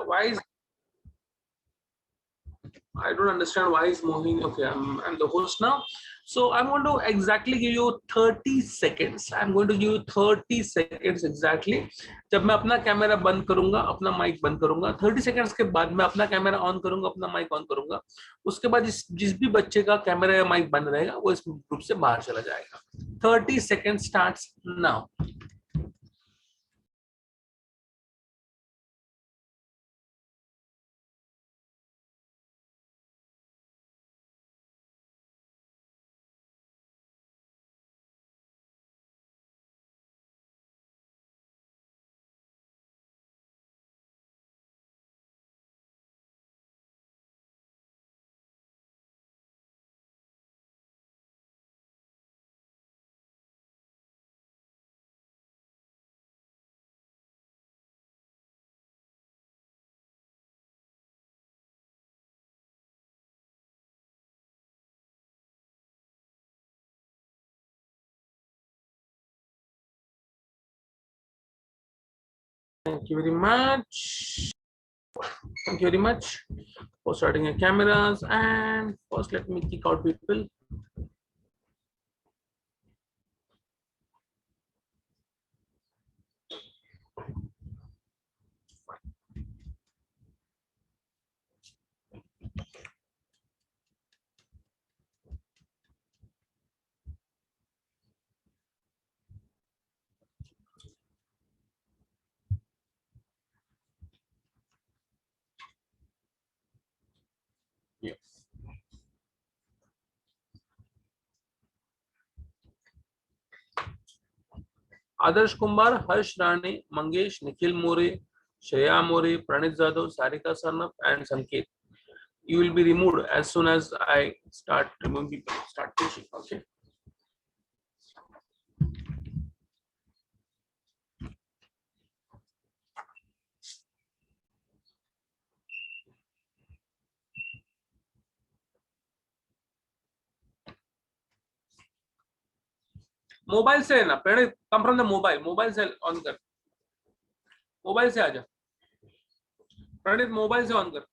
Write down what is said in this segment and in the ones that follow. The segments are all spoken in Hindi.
why is I don't understand why is Mohini. Okay, I'm the host now. So I'm going to exactly give you 30 seconds. I'm going to give you 30 seconds exactly. जब मैं अपना कैमरा बंद करूंगा, अपना माइक बंद करूंगा, 30 सेकंड्स के बाद मैं अपना कैमरा ऑन करूंगा, अपना माइक ऑन करूंगा. उसके बाद जिस भी बच्चे का कैमरा या माइक बंद रहेगा वो इस ग्रुप से बाहर चला जाएगा. 30 seconds starts now. Thank you very much. Thank you very much for starting your cameras. And first, let me kick out people. Yes. Adarsh Kumar, Harsh Rane, Mangesh, Nikhil More, Shreya More, Pranit Jadhav, Sarika Sarnap, and Sanket. You will be removed as soon as I start removing people. Start teaching. Okay. Mobile से है ना Pranit, come from the mobile. Mobile से ऑन कर. मोबाइल से आजा प्रणीत, मोबाइल से ऑन कर.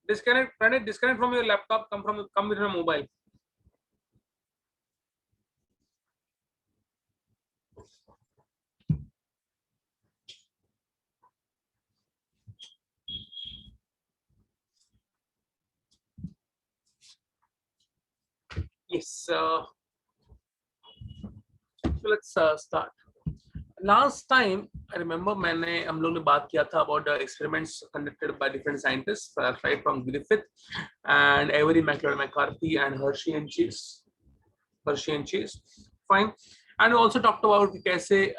Disconnect Pranit, disconnect from your laptop, come with your mobile. Yes, so let's start. Last time I remember हम लोग ने बात किया था about the experiments conducted by different scientists, right from Griffith and Avery McCarthy and Hershey and Chase. Fine. And we also talked about कैसे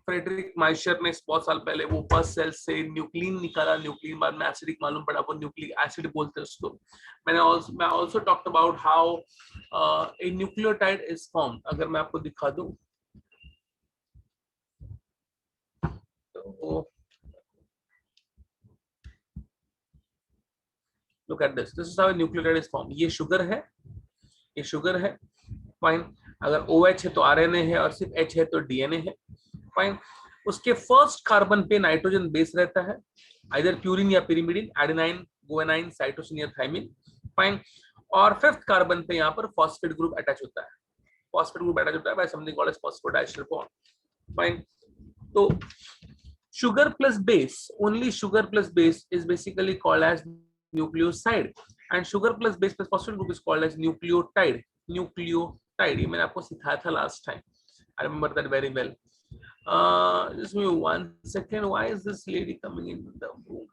फ्रेडरिक माइशर ने बहुत साल पहले वो फर्स्ट सेल से न्यूक्लिन निकाला. न्यूक्लिन बाद में एसिडिक मालूम पड़ा, वो न्यूक्लिक एसिड बोलते हैं उसको. मैं also talked about how a nucleotide is form. अगर मैं आपको दिखा दूं तो look at this is how nucleotide is form. ये शुगर है, ये शुगर है. फाइन. अगर OH है तो RNA है, और सिर्फ H है तो DNA है. फाइन. उसके फर्स्ट कार्बन पे नाइट्रोजन बेस रहता है, आइदर प्यूरिन या पिरिमिडिन, एडेनाइन, गुआनाइन, साइटोसिन या थाइमिन. फाइन. और फिफ्थ कार्बन पे यहाँ पर फॉस्फेट ग्रुप अटैच होता है. फॉस्फेट ग्रुप अटैच होता है by something called as phosphodiester bond. Fine. तो sugar plus base, only sugar plus base is basically called as nucleoside, and sugar plus base plus phosphate group is called as nucleotide. Nucleotide, ये मैंने आपको सिखाया था last time. I remember that very well. Just give me 1 second. Why is this lady coming in the room?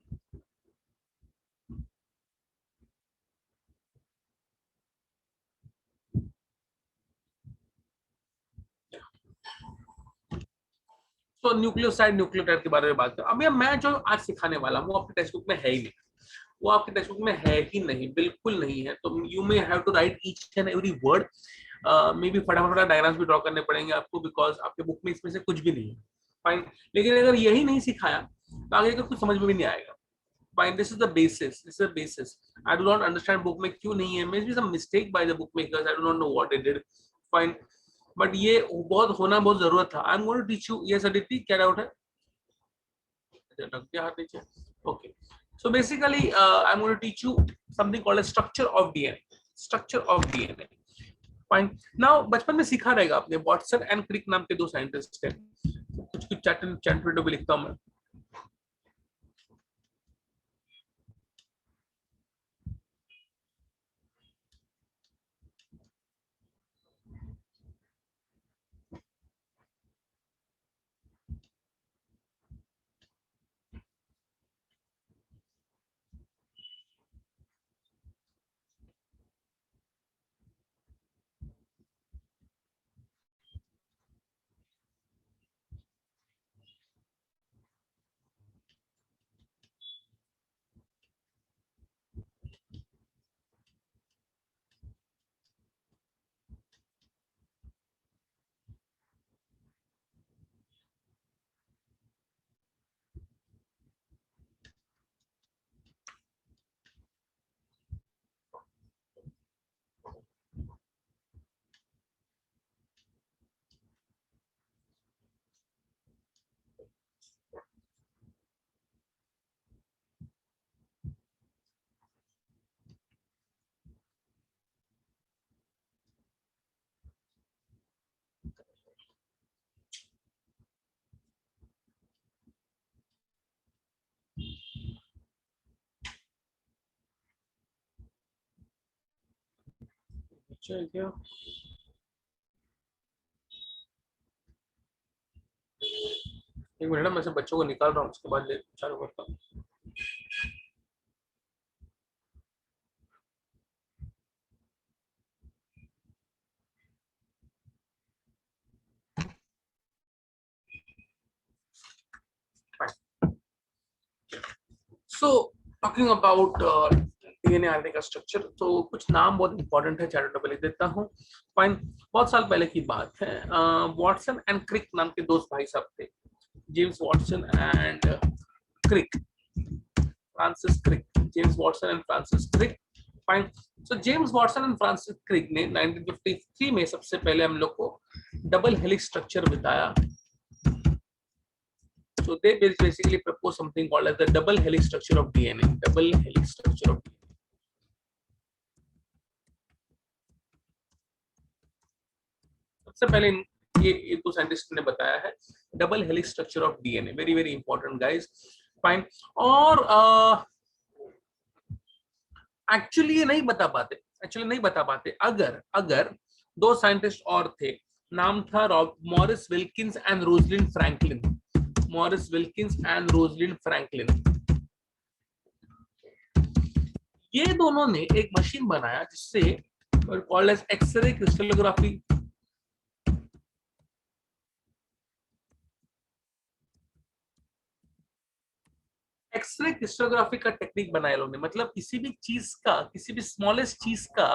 तो न्यूक्लियोसाइड न्यूक्लियोटाइड के बारे में बात करें. अब मैं जो आज सिखाने वाला हूँ वो आपके टेक्स्ट बुक में है ही नहीं. वो आपके टेक्स्ट बुक में है ही नहीं, बिल्कुल नहीं है. तो you may have to write each and every word. Maybe फटाफट डायग्राम्स भी ड्रॉ करने पड़ेंगे आपको, बिकॉज आपके बुक में इसमें से कुछ भी नहीं है. फाइन. लेकिन अगर यही नहीं सिखाया तो आगे का कुछ समझ में भी नहीं आएगा. Fine. This is the basis. This is the basis. I do not understand book में क्यों नहीं है. Maybe some mistake by the book makers. I do not know what they did. Fine. But ये बहुत होना बहुत जरूरत था। I am going to teach you. Yes Aditi, क्या डाउट है? रख दिया हाथ नीचे। Okay, so basically I am going to teach you something called structure of DNA. Structure of DNA, fine. Now बचपन में सीखा रहेगा आपने, वाटसन एंड क्रिक नाम के दो साइंटिस्ट हैं। कुछ कुछ चैट विंडो भी लिखता हूं मैं। अच्छा क्या? एक मिनट, मैं सब बच्चों को निकाल रहा हूँ, उसके बाद चालू करता हूँ। So talking about DNA RNA का स्ट्रक्चर, तो कुछ नाम बहुत इंपॉर्टेंट है, चैरिटेबल लिख देता हूँ। फाइन, बहुत साल पहले की बात है। वॉटसन एंड क्रिक नाम के दोस्त भाई साहब थे, James Watson and Crick, Francis Crick, James Watson and Francis Crick. Fine, so James Watson and Francis Crick ने 1953 में सबसे पहले हम लोग को डबल हेलिक्स स्ट्रक्चर बताया। So they basically propose something called as the double helix structure of DNA. Double helix structure of DNA. सबसे पहले ये दो साइंटिस्ट ने बताया है double helix structure of DNA. Very very important guys, fine. और एक्चुअली ये नहीं बता पाते, अगर अगर दो साइंटिस्ट और थे, नाम था Maurice Wilkins and Rosalind Franklin. Maurice Wilkins and Rosalind Franklin, ये दोनों ने एक मशीन बनाया जिससे called as X-ray crystallography. X-ray crystallography का टेक्निक बनाया लोगों ने, मतलब किसी भी चीज का, किसी भी स्मॉलेस्ट चीज का,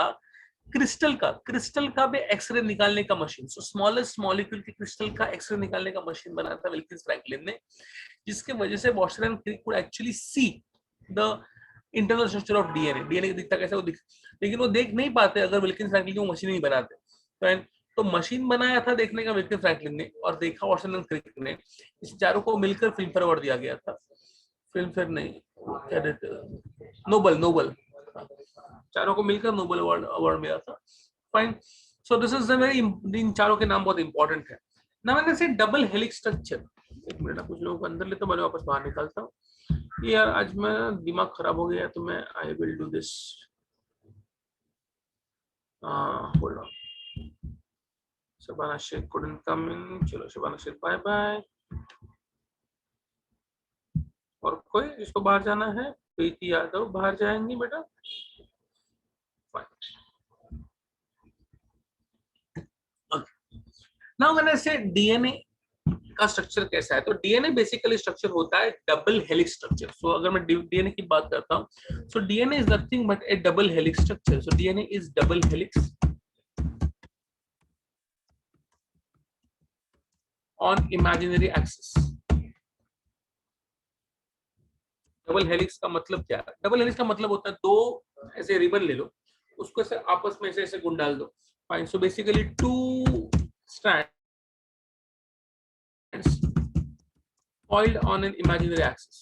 क्रिस्टल का भी एक्सरे निकालने का मशीन, सो स्मॉलेस्ट मॉलिक्यूल के क्रिस्टल का एक्सरे निकालने का मशीन बनाया था विल्किंस फ्रैंकलिन ने, जिसके वजह से Watson and Crick could actually see the internal structure of DNA. DNA दिखता कैसा वो लेकिन वो देख नहीं पाते अगर विल्किंस फ्रैंकलिन को मशीन नहीं बनाते। तो मशीन बनाया था देखने का विल्किंस फ्रैंकलिन ने, और देखा वॉटसन एंड क्रिक ने। इस चारों को मिलकर फिल्म फेयर अवार्ड दिया गया था। फिल्म फेयर नहीं, क्या देते, नोबल, नोबल, चारों को मिलकर नोबल अवार्ड मिला था। Fine, so this is very, इन चारों के नाम बहुत इंपॉर्टेंट है ना। मैंने से डबल हेलिक्स स्ट्रक्चर, एक मिनट, कुछ लोगों को अंदर लेते मैं वापस बाहर निकालता हूँ। यार आज मैं दिमाग खराब हो गया, तो मैं I will do this. Hold on, Shabana Shaikh couldn't come in। चलो शबाना शेख बाय बाय। और कोई जिसको बाहर जाना है, प्रीति यादव बाहर जाएंगी बेटा। नाउ मैंने से डीएनए का स्ट्रक्चर कैसा है, तो डीएनए बेसिकली स्ट्रक्चर होता है डबल हेलिक्स स्ट्रक्चर। सो अगर मैं डीएनए की बात करता हूं, so DNA is nothing but A double helix structure. So DNA is double helix on imaginary axis. Double helix का मतलब क्या है? डबल हेलिक्स का मतलब होता है दो ऐसे रिबन ले लो, उसको ऐसे आपस में ऐसे ऐसे गुंडाल दो। Fine, so basically two strands coiled on an imaginary axis.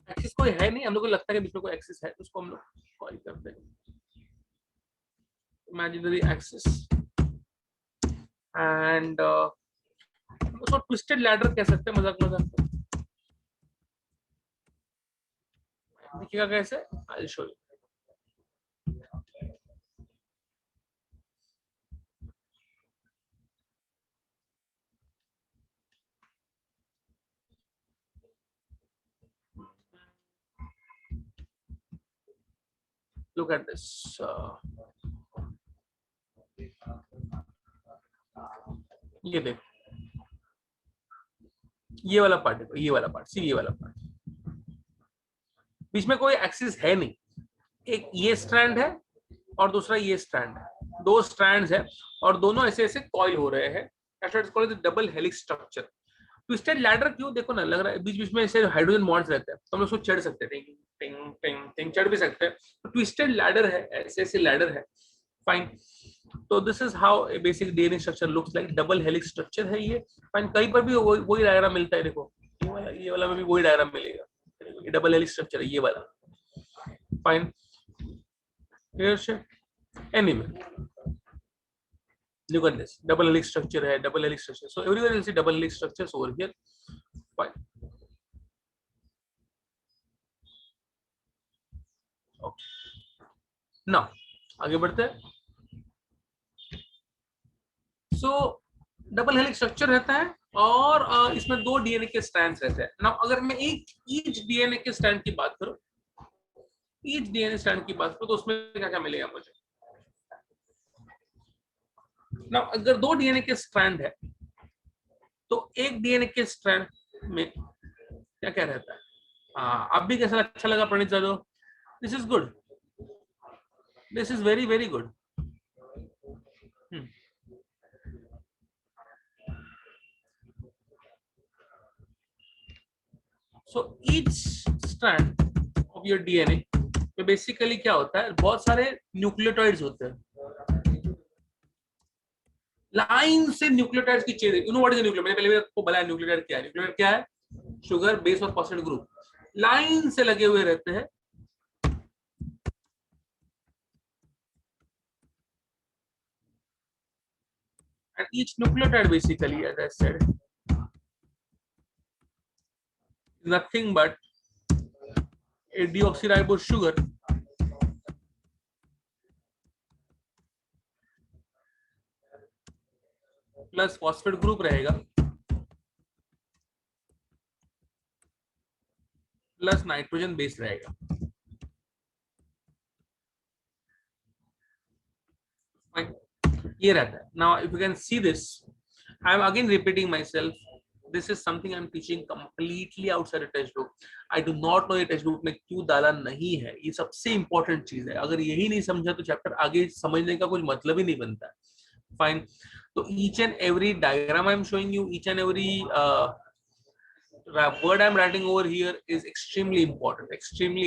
Axis कोई है नहीं, हम लोग को लगता है कि बीच में कोई एक्सिस है, उसको हम लोग कॉइल करते हैं imaginary axis and उसको ट्विस्टेड लैडर कह सकते हैं, मजाक मजाक में। देखिएगा कैसे, I will show you. Look at this. ये देखो, ये वाला पार्ट देखो, ये वाला पार्ट, सिर्फ ये वाला पार्ट, बीच में कोई एक्सिस है नहीं। एक ये स्ट्रैंड है और दूसरा ये स्ट्रैंड है, दो स्ट्रैंड्स है और दोनों ऐसे ऐसे कॉइल हो रहे हैं। Double helix structure. Twisted ladder क्यों, देखो ना, लग रहा है बीच बीच में ऐसे हाइड्रोजन बॉन्ड्स रहते हैं, तो हम लोग उसको चढ़ सकते हैं, टिंग टिंग टिंग टिंग चढ़ भी सकते हैं। तो ट्विस्टेड लैडर है, ऐसे ऐसे लैडर है, फाइन। तो this is how a basic DNA structure looks like, double helix structure है ये, फाइन। कहीं पर भी वही डायग्राम मिलता है, देखो ये वाला में भी वही डायग्राम मिलेगा, ये डबल हेलिक्स स्ट्रक्चर है ये वाला, fine. Anyway, look at this, double helix structure है, double helix structure, so everywhere you'll see double helix structures over here, fine. Okay, now आगे बढ़ते हैं। so double helix structure रहता है और इसमें दो डीएनए के स्ट्रैंड्स रहते हैं। now अगर मैं ईच डीएनए के स्ट्रैंड की बात करूं, ईच डीएनए स्ट्रैंड की बात करूं, तो उसमें क्या क्या मिलेगा मुझे। now अगर दो डीएनए के स्ट्रैंड है तो एक डीएनए के स्ट्रैंड में क्या क्या रहता है। अब भी कैसा अच्छा लगा Pranit Jadhav, this is good, this is very very good. So each strand of your DNA में बेसिकली क्या होता है, बहुत सारे न्यूक्लियोटाइड्स होते हैं, लाइन से न्यूक्लियोटाइड्स की chain. You know what is nucleotide, मैंने पहले आपको बताया न्यूक्लियोटाइड क्या है। न्यूक्लियोटाइड क्या है, शुगर बेस और फॉस्फेट ग्रुप लाइन से लगे हुए रहते हैं। and each nucleotide basically, as I said, is nothing but a deoxyribose sugar plus phosphate group रहेगा प्लस नाइट्रोजन बेस रहेगा। ये रहता है। Now if you can see this, I am again repeating myself, this is something I am teaching completely outside a textbook. I do not know ये textbook में क्यों डाला नहीं है, ये सबसे important चीज है। अगर यही नहीं समझा तो चैप्टर आगे समझने का कुछ मतलब ही नहीं बनता है, फाइन। तो each and every diagram I am showing you, each and every word I am writing over here is extremely important, extremely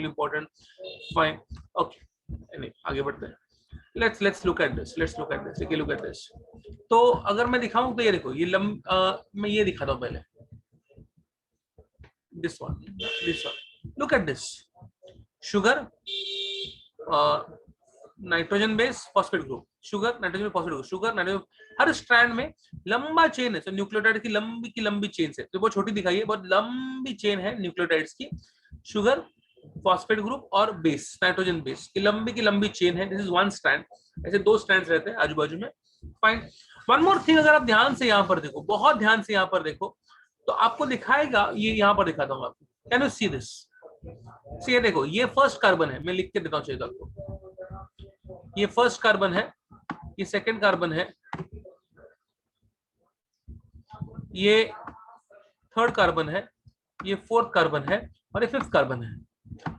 important, fine, okay। anyway, आगे बढ़ते हैं। let's look at this, देखिए look at this। तो अगर मैं दिखाऊं तो ये देखो, ये मैं ये दिखाता हूं पहले, this one, look at this, sugar, nitrogen base phosphate group, sugar nitrogen phosphate group, sugar nitrogen, her strand में लंबा चेन है। तो न्यूक्लियोटाइड की लंबी चेन है, तो बहुत छोटी दिखाई है, बहुत लंबी चेन है न्यूक्लियोटाइड्स की। शुगर, फॉस्फेट ग्रुप और बेस, नाइट्रोजन बेस की लंबी चेन है। दिस इज वन स्ट्रैंड, ऐसे दो स्ट्रैंड्स रहते हैं आजू बाजू में, फाइन। वन मोर थिंग, अगर आप ध्यान से यहाँ पर देखो, बहुत ध्यान से यहाँ पर देखो, तो आपको दिखाएगा, ये यहाँ पर दिखाता हूँ आपको, कैन यू सी दिस, ये देखो, ये फर्स्ट कार्बन है, मैं लिख के देता हूँ चाहिए आपको, ये फर्स्ट कार्बन है, ये सेकंड कार्बन है, ये थर्ड कार्बन है, ये फोर्थ कार्बन है और ये फिफ्थ कार्बन है।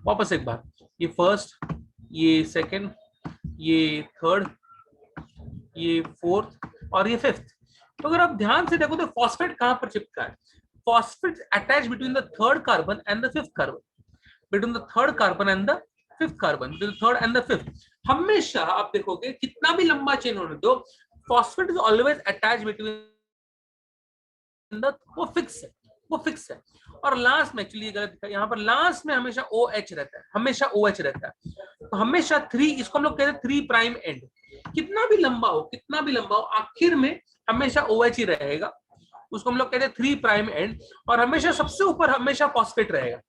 वापस एक बार, ये फर्स्ट, ये सेकंड, ये थर्ड, ये फोर्थ और ये फिफ्थ। तो अगर आप ध्यान से देखो तो फॉस्फेट कहां पर चिपका है, phosphate attach between the third carbon and the fifth carbon, between the third carbon and the fifth carbon, third and the fifth. हमेशा आप देखोगे कितना भी लंबा चेन होने दो, phosphate is always attach between the, वो फिक्स है, वो फिक्स है। और लास्ट में एक्चुअली गलत है, यहाँ पर लास्ट में हमेशा OH रहता है, हमेशा OH रहता है। तो हमेशा 3, इसको हम लोग कहते हैं 3 प्राइम एंड। कितना भी लंबा हो, कितना भी लंबा हो, आखिर में हमेशा OH ही रहेगा, उसको हम लोग कहते हैं 3 प्राइम एंड। और हमेशा सबसे ऊपर हमेशा फॉस्फेट रहेगा,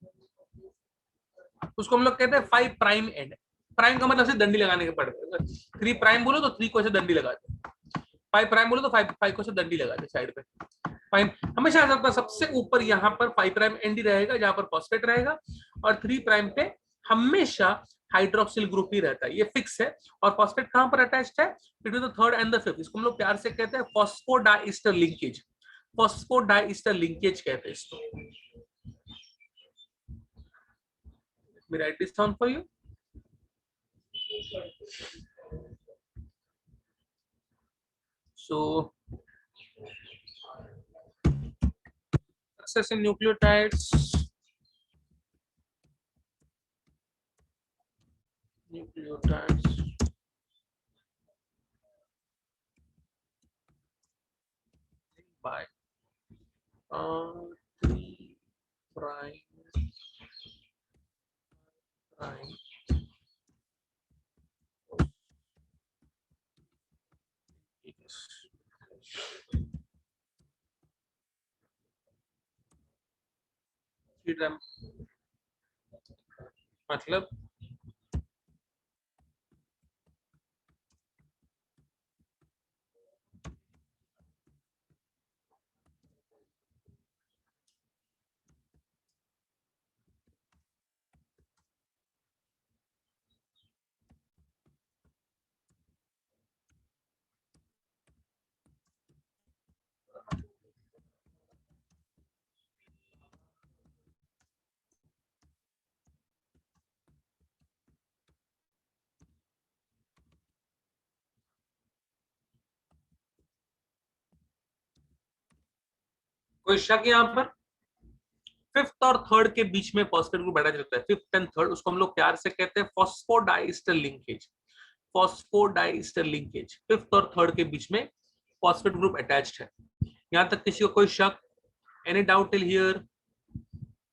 उसको हम लोग कहते हैं 5 प्राइम एंड। प्राइम का मतलब से डंडी लगाने के पड़ते हैं, 3 प्राइम बोलो तो 3 को ऐसे डंडी लगाते, 5 प्राइम बोलो तो 5 को ऐसे डंडी लगाते साइड पे। फाइन, हमेशा आपका सबसे ऊपर यहाँ पर 5 प्राइम एंड ही रहेगा जहां पर फॉस्फेट रहेगा, और 3 प्राइम पे हमेशा हाइड्रोक्सिल ग्रुप ही रहता है, ये फिक्स है। और फॉस्फेट कहां पर अटैच्ड है? Between the third and the fifth. इसको हम लोग प्यार से कहते हैं फॉस्फोडाइस्टर लिंकेज, फॉस्फोडाइस्टर लिंकेज कहते हैं इसको। Let me write this down for you. So success in nucleotides, by 3 prime prime मतलब कोई शक यहाँ पर? फिफ्थ और थर्ड के बीच में फॉस्फेट ग्रुप अटैच रहता है, फिफ्थ एंड थर्ड, उसको हम लोग प्यार से कहते हैं phosphodiester linkage, phosphodiester linkage. Fifth और थर्ड के बीच में फॉस्फेट ग्रुप अटैच्ड है। यहाँ तक किसी को कोई शक? Any doubt till here?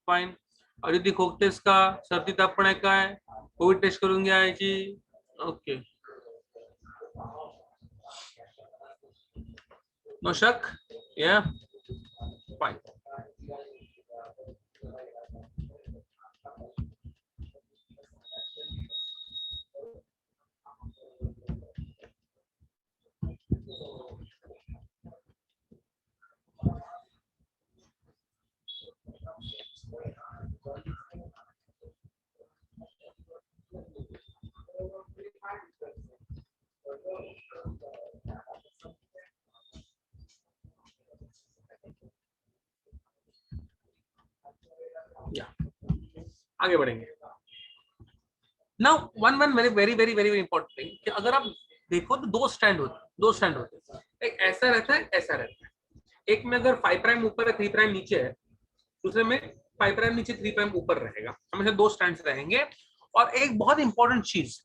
Fine. और यदि खोकतेस का सर्दी तापण आहे काय, कोविड टेस्ट करून घ्यायची. ओके, नो शक? या फाइन. आगे बढ़ेंगे. Now one very very very very important thing कि अगर आप देखो तो दो स्टैंड होते हैं, एक ऐसा रहता है, ऐसा रहता है. एक में अगर 5 प्राइम ऊपर है 3 प्राइम नीचे है, दूसरे में 5 प्राइम नीचे 3 प्राइम ऊपर रहेगा, हमेशा दो स्टैंड्स रहेंगे. और एक बहुत इंपॉर्टेंट चीज,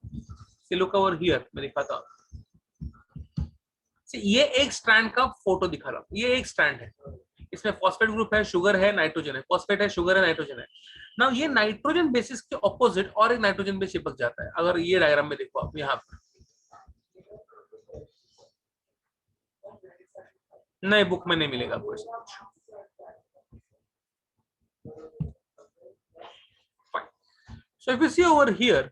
लुक ओवर हियर, मैं दिखाता हूं. ये एक स्ट्रैंड का फोटो दिखा रहा हूं, ये एक स्ट्रैंड है, इसमें फॉस्फेट ग्रुप है, शुगर है, नाइट्रोजन है, फॉस्फेट है, शुगर है, नाइट्रोजन है. ना ये नाइट्रोजन बेसिस के ऑपोजिट और एक नाइट्रोजन बेस चिपक जाता है. अगर ये डायग्राम में देखो आप, यहाँ पर नए बुक में नहीं मिलेगा आपको. So if you see over here,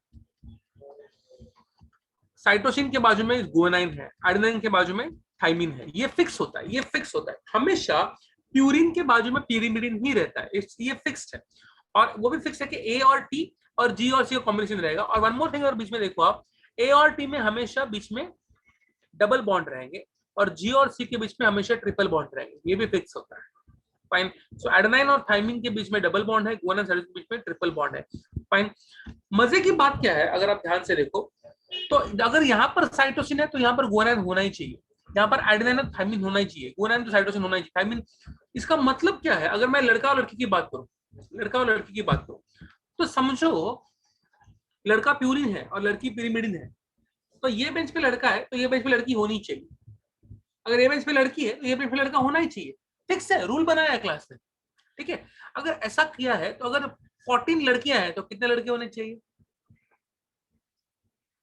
cytosine के बाजू में गुआनाइन है, एडेनाइन के बाजू में थाइमिन है. ये फिक्स होता है, ये फिक्स होता है. हमेशा प्यूरिन के बाजू में pyrimidine ही रहता है, ये फिक्स्ड है. और वो भी फिक्स है कि A और T और G और C का कॉम्बिनेशन रहेगा. और वन मोर थिंग, अगर बीच में देखो आप, A और T में हमेशा बीच में डबल बॉन्ड रहेंगे और G और C के बीच में हमेशा ट्रिपल बॉन्ड रहेंगे, ये भी फिक्स होता है. फाइन. सो एडेनाइन और थाइमिन के बीच में डबल बॉन्ड है, गुआनाइन साइटोसिन के बीच में ट्रिपल बॉन्ड है. फाइन. मजे की बात क्या है, अगर आप ध्यान से देखो तो अगर यहाँ पर साइटोसिन है तो यहाँ पर गुआनाइन होना ही चाहिए, यहाँ पर एडेनाइन और थाइमिन होना ही चाहिए, गुआनाइन तो साइटोसिन होना ही चाहिए, थाइमिन. इसका मतलब क्या है? अगर मैं लड़का और लड़की की बात करूं, लड़का और लड़की की बात करूं, तो समझो लड़का प्यूरिन है और लड़की पिरिमिडिन है, तो ये बेंच पे लड़का है तो ये बेंच पे लड़की होनी चाहिए, अगर ये बेंच पे लड़की है तो ये बेंच पे लड़का होना ही चाहिए। फिक्स है, रूल बनाया है क्लास में, ठीक है। अगर ऐसा किया है तो अगर 14 लड़कियां हैं तो कितने लड़के होने चाहिए?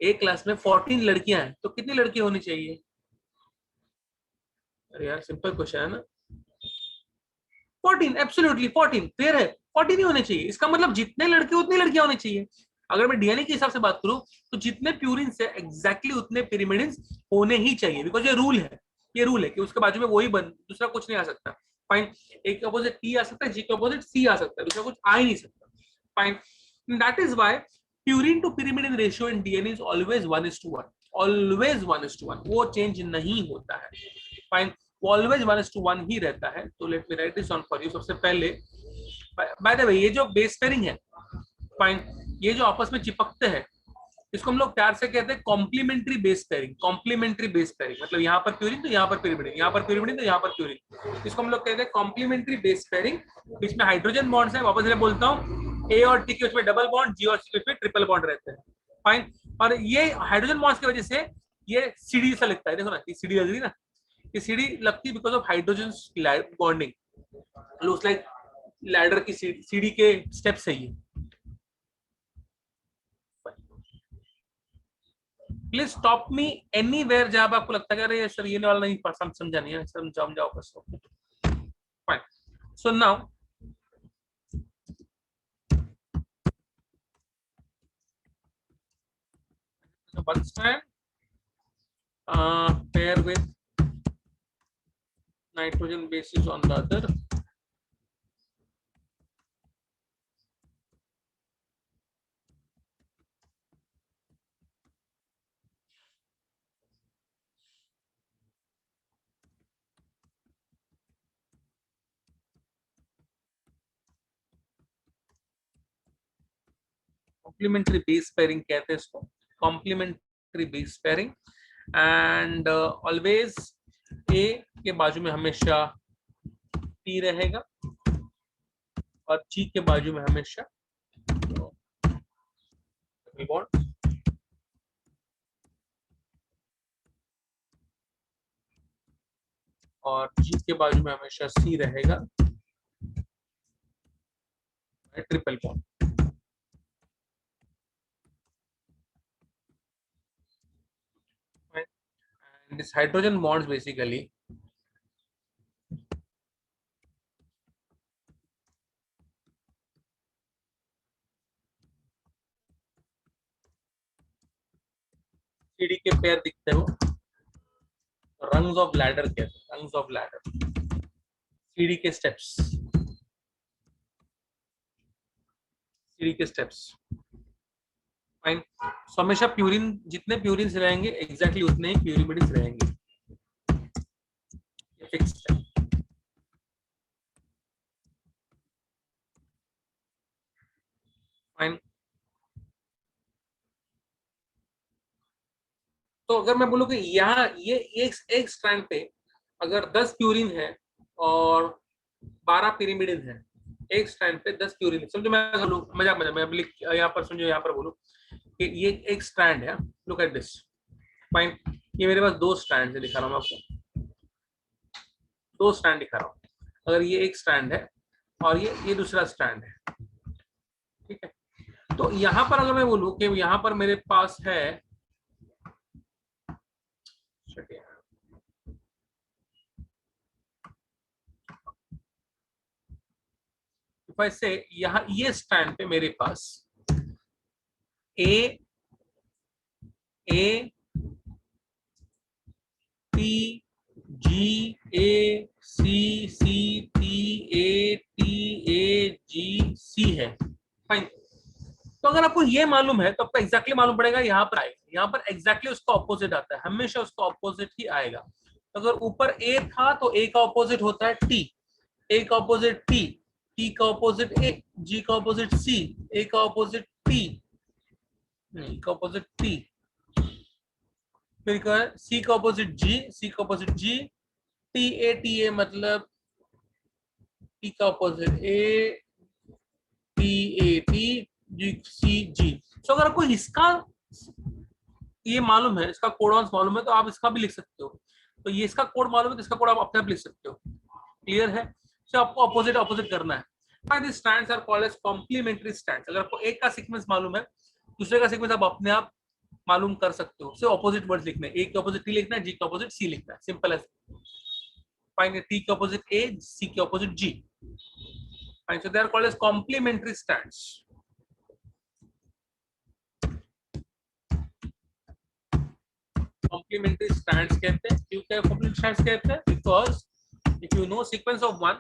एक क्लास में 14 लड़कियां हैं तो कितनी लड़के होनी चाहिए? अरे यार सिंपल क्वेश्चन है ना। 14, एब्सोल्युटली 14, फेयर है, 14 ही होने चाहिए। इसका मतलब जितने लड़के उतनी लड़कियां होनी चाहिए। अगर मैं डीएनए के हिसाब से बात करूं तो जितने प्यूरिन से एग्जैक्टली उतने पिरिमिडिन्स होने ही चाहिए, बिकॉज ये रूल है, ये रूल है कि उसके बाजू में वही बन, दूसरा कुछ नहीं आ सकता। फाइन, एक के अपोजिट टी आ सकता है, जी के अपोजिट सी आ सकता है, दूसरा कुछ आ ही नहीं सकता। Fine, that is why purine to pyrimidine ratio in DNA is always 1:1, always 1:1, वो चेंज नहीं होता है। फाइन, वो ऑलवेज 1:1 ही रहता है। तो let me right this on for you. सबसे पहले बाय द वे ये जो बेस पेयरिंग है, फाइन, ये जो आपस में चिपकते हैं इसको हम लोग प्यार से कहते हैं complementary base pairing. Complementary base pairing मतलब यहाँ पर प्यूरिन तो यहाँ पर पिरिमिडिन, यहाँ पर पिरिमिडिन तो यहाँ पर प्यूरिन, इसको हम लोग कहते हैं कॉम्प्लीमेंट्री बेस पेयरिंग। बीच में हाइड्रोजन बॉन्ड्स है, वापस मैं बोलता हूँ, ए और टी के उसमें डबल बॉन्ड, जी और सी के उसमें ट्रिपल बॉन्ड रहते हैं। फाइन, और ये हाइड्रोजन बॉन्ड्स की वजह से ये सीडी सा लगता है, देखो ना, ये सीडी लग रही ना, ये सीडी लगती है because of hydrogen bonding, looks like ladder की सीडी के स्टेप्स है ये। प्लीज स्टॉप मी एनीवेयर जहां पर आपको लगता है अरे सर ये वाला नहीं समझा नहीं है, समझाओ बस। Fine, so now one strand pair with nitrogen bases on the other. Complementary base pairing कहते हैं इसको, complementary base pairing. And always A के बाजू में हमेशा टी रहेगा और जी के बाजू में हमेशा बॉन्ड, और जी के बाजू में हमेशा सी रहेगा triple bond. And this hydrogen bonds basically सीढ़ी के पैर दिखते हो, रंग्स ऑफ लैडर कहते हैं, रंग्स ऑफ लैडर, सीढ़ी के स्टेप्स, सीढ़ी के स्टेप्स। फाइन, सो हमेशा प्यूरिन, जितने प्यूरिन रहेंगे एग्जैक्टली उतने ही प्यूरिमिडिन्स रहेंगे, ये फिक्स है। फाइन, तो अगर मैं बोलूं कि यहाँ ये एक स्ट्रैंड पे अगर 10 प्यूरिन है और 12 पिरिमिडिन है, एक स्ट्रैंड पे 10 प्यूरिन, समझो मैं मजाक मजाक मैं यहाँ पर समझो, यहाँ पर बोलूं कि ये एक स्ट्रैंड है, लुक एट दिस। फाइन, ये मेरे पास दो स्ट्रैंड है, दिखा रहा हूँ आपको, दो स्ट्रैंड दिखा रहा हूँ। अगर ये एक स्ट्रैंड है और ये दूसरा स्ट्रैंड है, ठीक है। तो यहाँ पर अगर मैं बोलूं कि यहाँ पर मेरे पास है, वैसे यहाँ ये स्ट्रैंड पे मेरे पास A T G A C C T A T A G C है। फाइन, तो अगर आपको ये मालूम है तो आपको एग्जैक्टली मालूम पड़ेगा यहाँ पर आएगा, यहाँ पर एग्जैक्टली उसका ऑपोजिट आता है, हमेशा उसका ऑपोजिट ही आएगा। तो अगर ऊपर ए था तो ए का ऑपोजिट होता है टी, ए का ऑपोजिट टी, टी का ऑपोजिट ए, जी का ऑपोजिट सी, ए का ऑपोजिट टी, का ऑपोजिट टी, फिर सी का ऑपोजिट जी, सी का ऑपोजिट जी, टी ए मतलब टी का opposite A, T A T, G C G. So अगर आपको इसका ये मालूम है, इसका कोड वंस मालूम है, तो आप इसका भी लिख सकते हो। तो ये इसका कोड मालूम है तो इसका कोड आप अपने आप लिख सकते हो। क्लियर है? तो आपको अपोजिट अपोजिट करना है। This stands are called as complementary stands. अगर आपको एक का सीक्वेंस मालूम है, दूसरे का सीक्वेंस आप अपने आप मालूम कर सकते हो। सिर्फ अपोजिट वर्ड्स लिखने हैं, ए के अपोजिट टी लिखना है, जी के अपोजिट सी लिखना है, सिंपल एज। फाइन, टी के अपोजिट ए, सी के opposite G. Fine, so they are called as complementary stands. Complementary stands कहते हैं। क्यों क्या कॉम्प्लीमेंट्री स्टैंड्स कहते हैं? Because if you know sequence of one,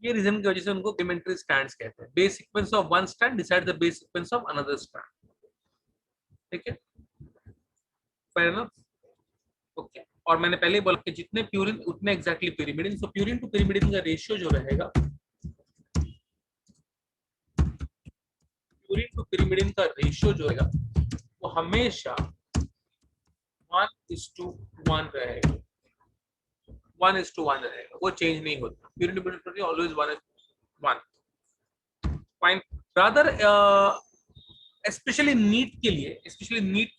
ये रीजन की वजह से उनको कॉम्प्लीमेंट्री स्टैंड्स कहते हैं। Base sequence of one stand decide the base sequence of another stand. ठीक है, फेयर एनफ? ओके। और मैंने पहले ही बोला कि जितने प्यूरिन उतने exactly pyrimidine। So purine to pyrimidine का रेशियो जो रहेगा, प्यूरिन टू pyrimidine का रेशियो जो रहेगा वो हमेशा 1:1 रहेगा। 1:1 रहेगा, वो चेंज नहीं होता। Purine to pyrimidine always 1:1। Fine. Rather specially NEET के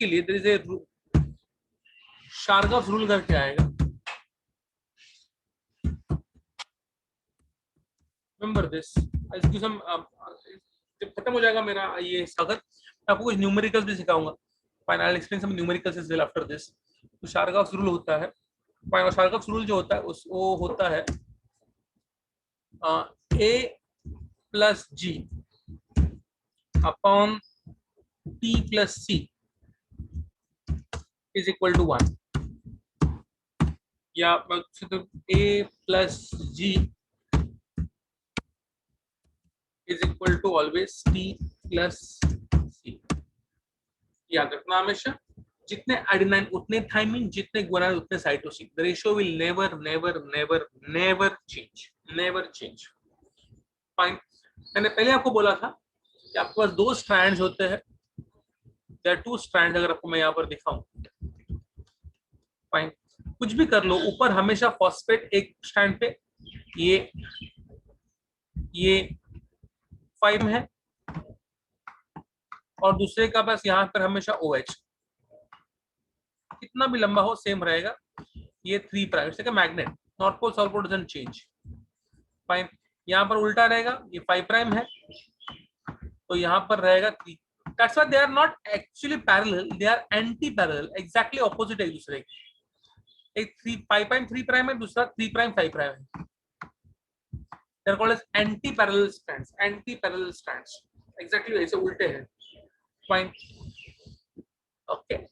लिए there is a Chargaff rule करके आएगा। Remember this. जब खत्म हो जाएगा मेरा ये सागर, आपको कुछ न्यूमेरिकल्स भी सिखाऊंगा। Fine, I will explain some numericals as well after this. तो शार्गफ रूल होता है। फाइन, शार्गफ रूल जो होता है उस वो होता है a plus G upon t plus C is equal to 1। या a plus G is equal to always t plus C. याद रखना हमेशा, जितने एडेनाइन उतने थाइमिन, जितने गुआनिन उतने cytosine. The ratio will never never never never change, never change. Fine. मैंने पहले आपको बोला था कि आपके पास दो स्ट्रैंड्स होते हैं। There are two strands. अगर आपको मैं यहाँ पर दिखाऊं, फाइन, कुछ भी कर लो, ऊपर हमेशा फॉस्फेट एक स्ट्रैंड पे, ये 5 है, और दूसरे का पास यहाँ पर हमेशा OH। कितना भी लंबा हो सेम रहेगा। ये 3 प्राइम, जैसे magnet, north pole south pole doesn't change. Fine. यहाँ पर उल्टा रहेगा, ये 5 प्राइम है तो यहाँ पर रहेगा 3। That's why they are not actually parallel, they are anti parallel, exactly opposite एक दूसरे के। एक 5 प्राइम 3 प्राइम है, दूसरा 3 प्राइम 5 प्राइम है। They are called as anti parallel strands, anti parallel strands, exactly ऐसे उल्टे हैं। Fine, okay.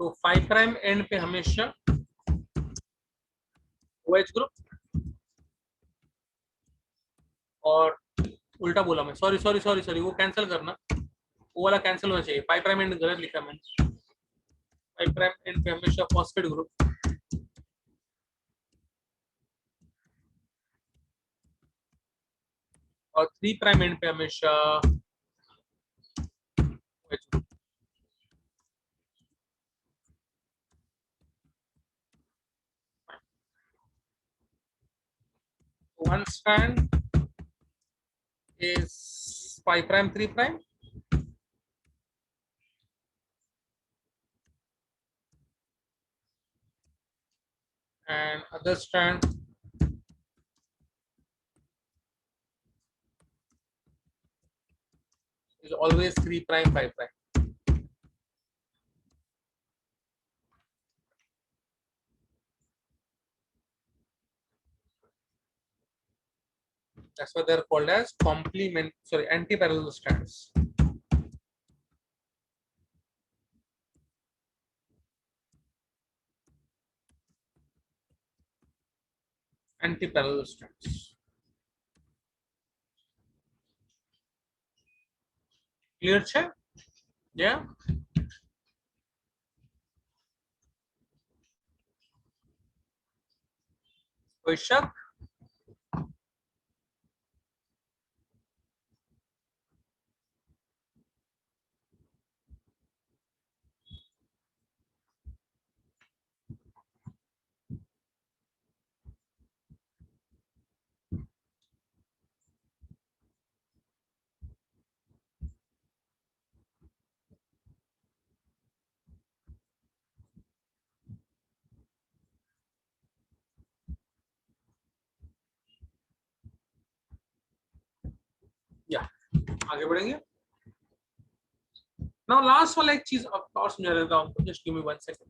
तो 5 प्राइम एंड पे हमेशा OH ग्रुप, और उल्टा बोला मैं, सॉरी सॉरी सॉरी सॉरी, वो कैंसिल करना, वो वाला कैंसिल होना चाहिए। 5 प्राइम एंड गलत लिखा मैंने। 5 प्राइम एंड पे हमेशा फॉस्फेट ग्रुप, और 3 प्राइम एंड पे हमेशा OH group. One strand is 5 prime 3 prime, and other strand is always 3 prime 5 prime. That's why they're called as anti-parallel strands. Anti-parallel strands. Clear છે? Yeah. कोई शक? या आगे बढ़ेंगे. नाउ लास्ट वाला एक चीज और समझा देता हूं आपको. Just give me 1 second.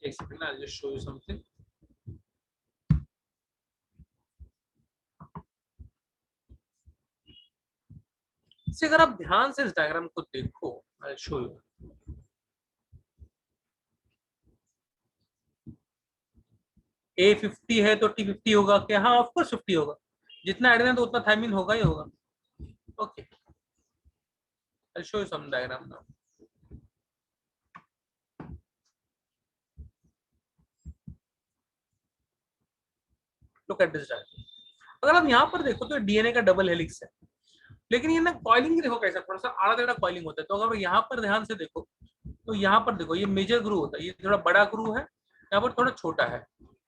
एक second. I'll just show you something. से अगर आप ध्यान से इस डायग्राम को देखो, I'll show you. A50 है तो T50 होगा क्या? हाँ, ऑफ कोर्स 50 होगा. जितना एडेनिन तो उतना थायमिन होगा ही होगा. Okay, I'll show you some diagram now. Look at this diagram. अगर आप यहाँ पर देखो तो डीएनए का डबल हेलिक्स है, लेकिन ये ना कॉइलिंग देखो कैसा थोड़ा सा आड़ा टेढ़ा कॉइलिंग होता है. तो अगर यहाँ पर ध्यान से देखो तो यहाँ पर देखो ये मेजर ग्रू होता है. ये थोड़ा बड़ा ग्रू है, यहाँ पर थोड़ा छोटा है,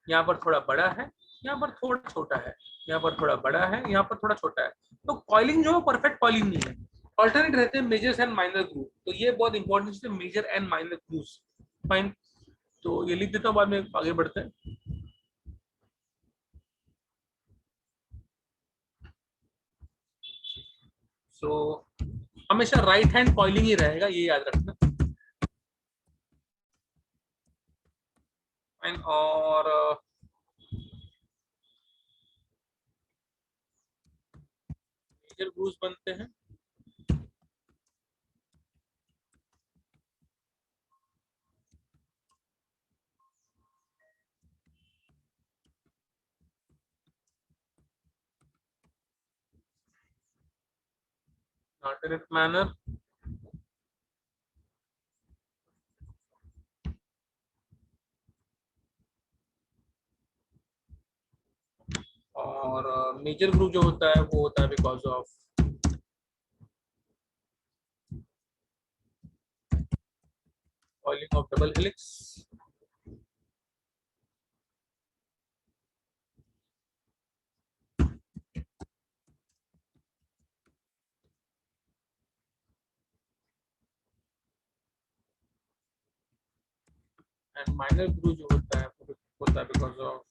यहाँ पर थोड़ा बड़ा है, यहाँ पर थोड़ा छोटा है, यहाँ पर थोड़ा बड़ा है, यहाँ पर थोड़ा छोटा है. तो कॉइलिंग जो है परफेक्ट कॉइलिंग नहीं है. ऑल्टरनेट रहते हैं मेजर्स एंड माइनर ग्रू. तो ये बहुत इंपॉर्टेंट है, major and minor grooves. Fine. तो ये लिख देता हूँ, बाद में आगे बढ़ते हैं. सो हमेशा राइट हैंड कॉइलिंग ही रहेगा, ये याद रखना. और मेजर ग्रूव्स बनते हैं. alternate manner. और मेजर ग्रूव जो होता है वो होता है because of coiling of double helix. And minor groove जो होता है वो होता है बिकॉज ऑफ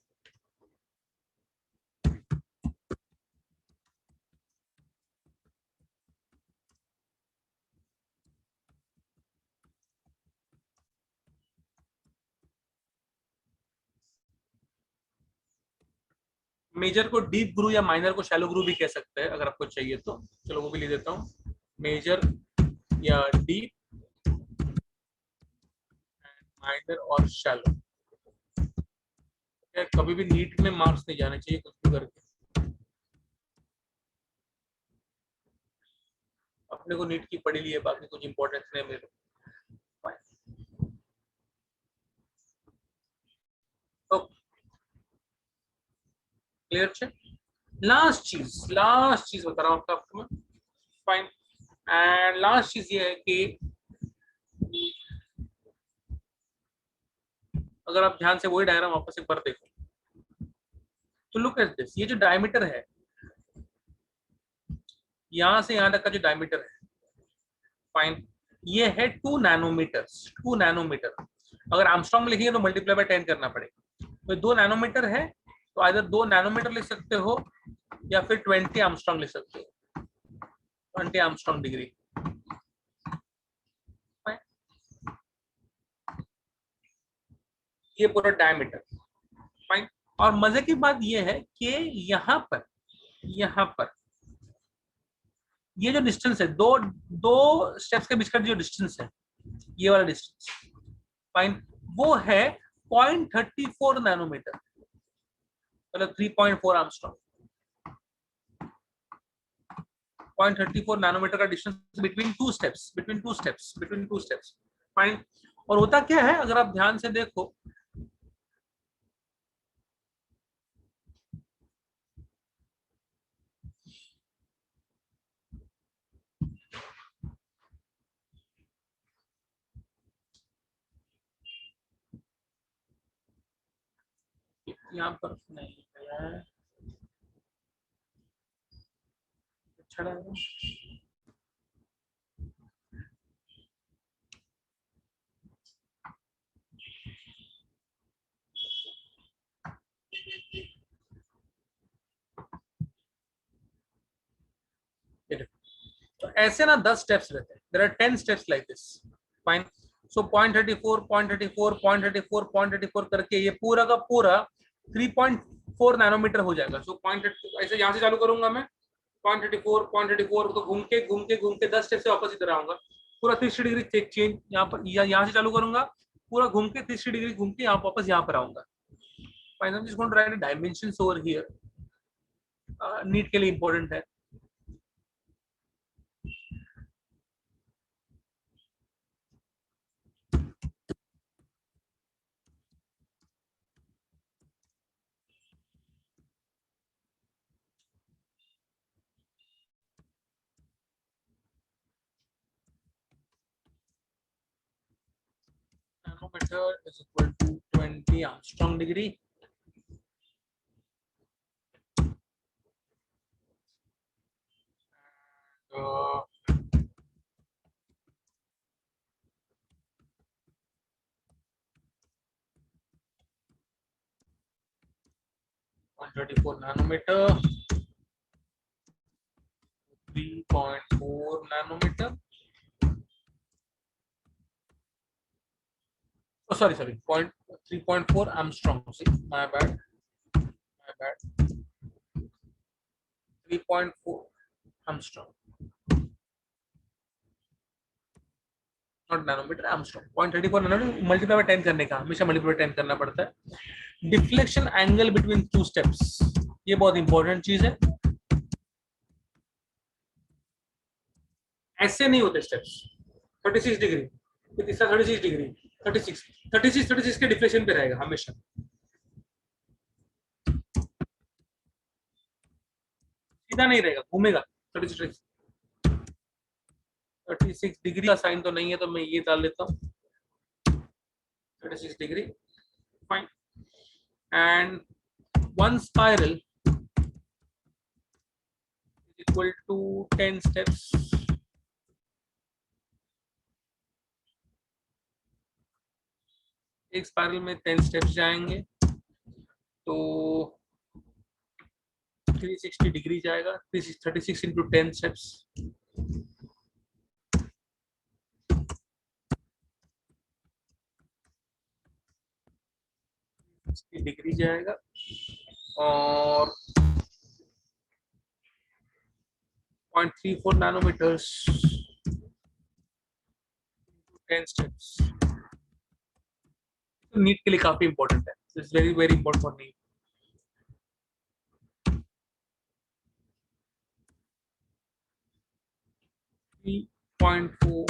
मेजर को डीप ग्रू या माइनर को शैलो ग्रू भी कह सकते हैं अगर आपको चाहिए तो. चलो वो भी ले देता हूँ. मेजर या डीप, माइनर और शैलो. कभी भी नीट में मार्क्स नहीं जाने चाहिए कुछ भी करके. अपने को नीट की पढ़ी ली है, बाकी कुछ इंपॉर्टेंस नहीं मेरे. क्लियर है. लास्ट चीज बता रहा हूँ आपको मैं. फाइन. एंड लास्ट चीज ये है कि अगर आप ध्यान से वही डायग्राम वापस एक बार देखो तो लुक एट दिस, ये जो डायमीटर है, यहां से यहां तक का जो डायमीटर है, फाइन, ये है 2 नैनोमीटर। 2 नैनोमीटर अगर आर्मस्ट्रांग में लिखेंगे तो मल्टीप्लाई बाय 10 करना पड़ेगा। तो 2 नैनोमीटर है, तो आइदर 2 नैनोमीटर लिख सकते हो या फिर 20 आर्मस्ट्रांग लिख सकते हो, 20 आर्मस्ट्रांग डिग्री। ये पूरा डायमीटर, फाइन। और मजे की बात ये है कि यहाँ पर ये जो डिस्टेंस है, दो दो स्टेप्स के बीच का जो डिस्टेंस है, ये वाला डिस्टेंस, फाइन, वो है 0.34 नैनोमीटर, मतलब 3.4 आर्मस्ट्रांग। 0.34 नैनोमीटर का distance between two steps, fine. और होता क्या है, अगर आप ध्यान से देखो, यहाँ पर नहीं है, अच्छा रहेगा। तो ऐसे ना 10 स्टेप्स रहते हैं, there are 10 steps like this, fine. So 0.34 0.34 0.34 0.34 करके ये पूरा का पूरा 3.4 नैनोमीटर हो जाएगा। सो ऐसे यहाँ से चालू करूंगा मैं 0.34 तो घूम के 10 स्टेप से वापस इधर आऊंगा, पूरा 360 डिग्री चेंज यहाँ पर, यहाँ से चालू करूंगा, पूरा घूम के 360 डिग्री घूम के यहाँ वापस यहाँ पर आऊंगा। Fine, I am just going to write dimensions over here, NEET के लिए इंपॉर्टेंट है। Nanometer is equal to 20 Armstrong degree. Uh, one 34 nanometer, 3.4 nanometer. Oh, sorry, 3.4 Armstrong. See, my bad. 3.4 Armstrong, not nanometer, Armstrong. 0.34 nanometer multiply by 10 करने का, हमेशा multiply by 10 करना पड़ता है। Deflection angle between two steps, ये बहुत इंपॉर्टेंट चीज है। ऐसे नहीं होते स्टेप्स। 36 डिग्री, फिर तीसरा 36 डिग्री, 36 के डिफ्लेक्शन पे रहेगा हमेशा। सीधा नहीं रहेगा, घूमेगा। 36 डिग्री का साइन तो नहीं है, तो मैं ये डाल लेता हूँ 36 degree, fine. And one spiral equal to 10 steps. एक स्पाइरल में 10 स्टेप्स जाएंगे तो 360 डिग्री जाएगा। 36 इंटू 10 स्टेप्स, 60 डिग्री जाएगा। और 0.34 नैनोमीटर्स, 10 स्टेप्स। तो नीट के लिए काफी इंपॉर्टेंट है, it's very very important for NEET. 3.4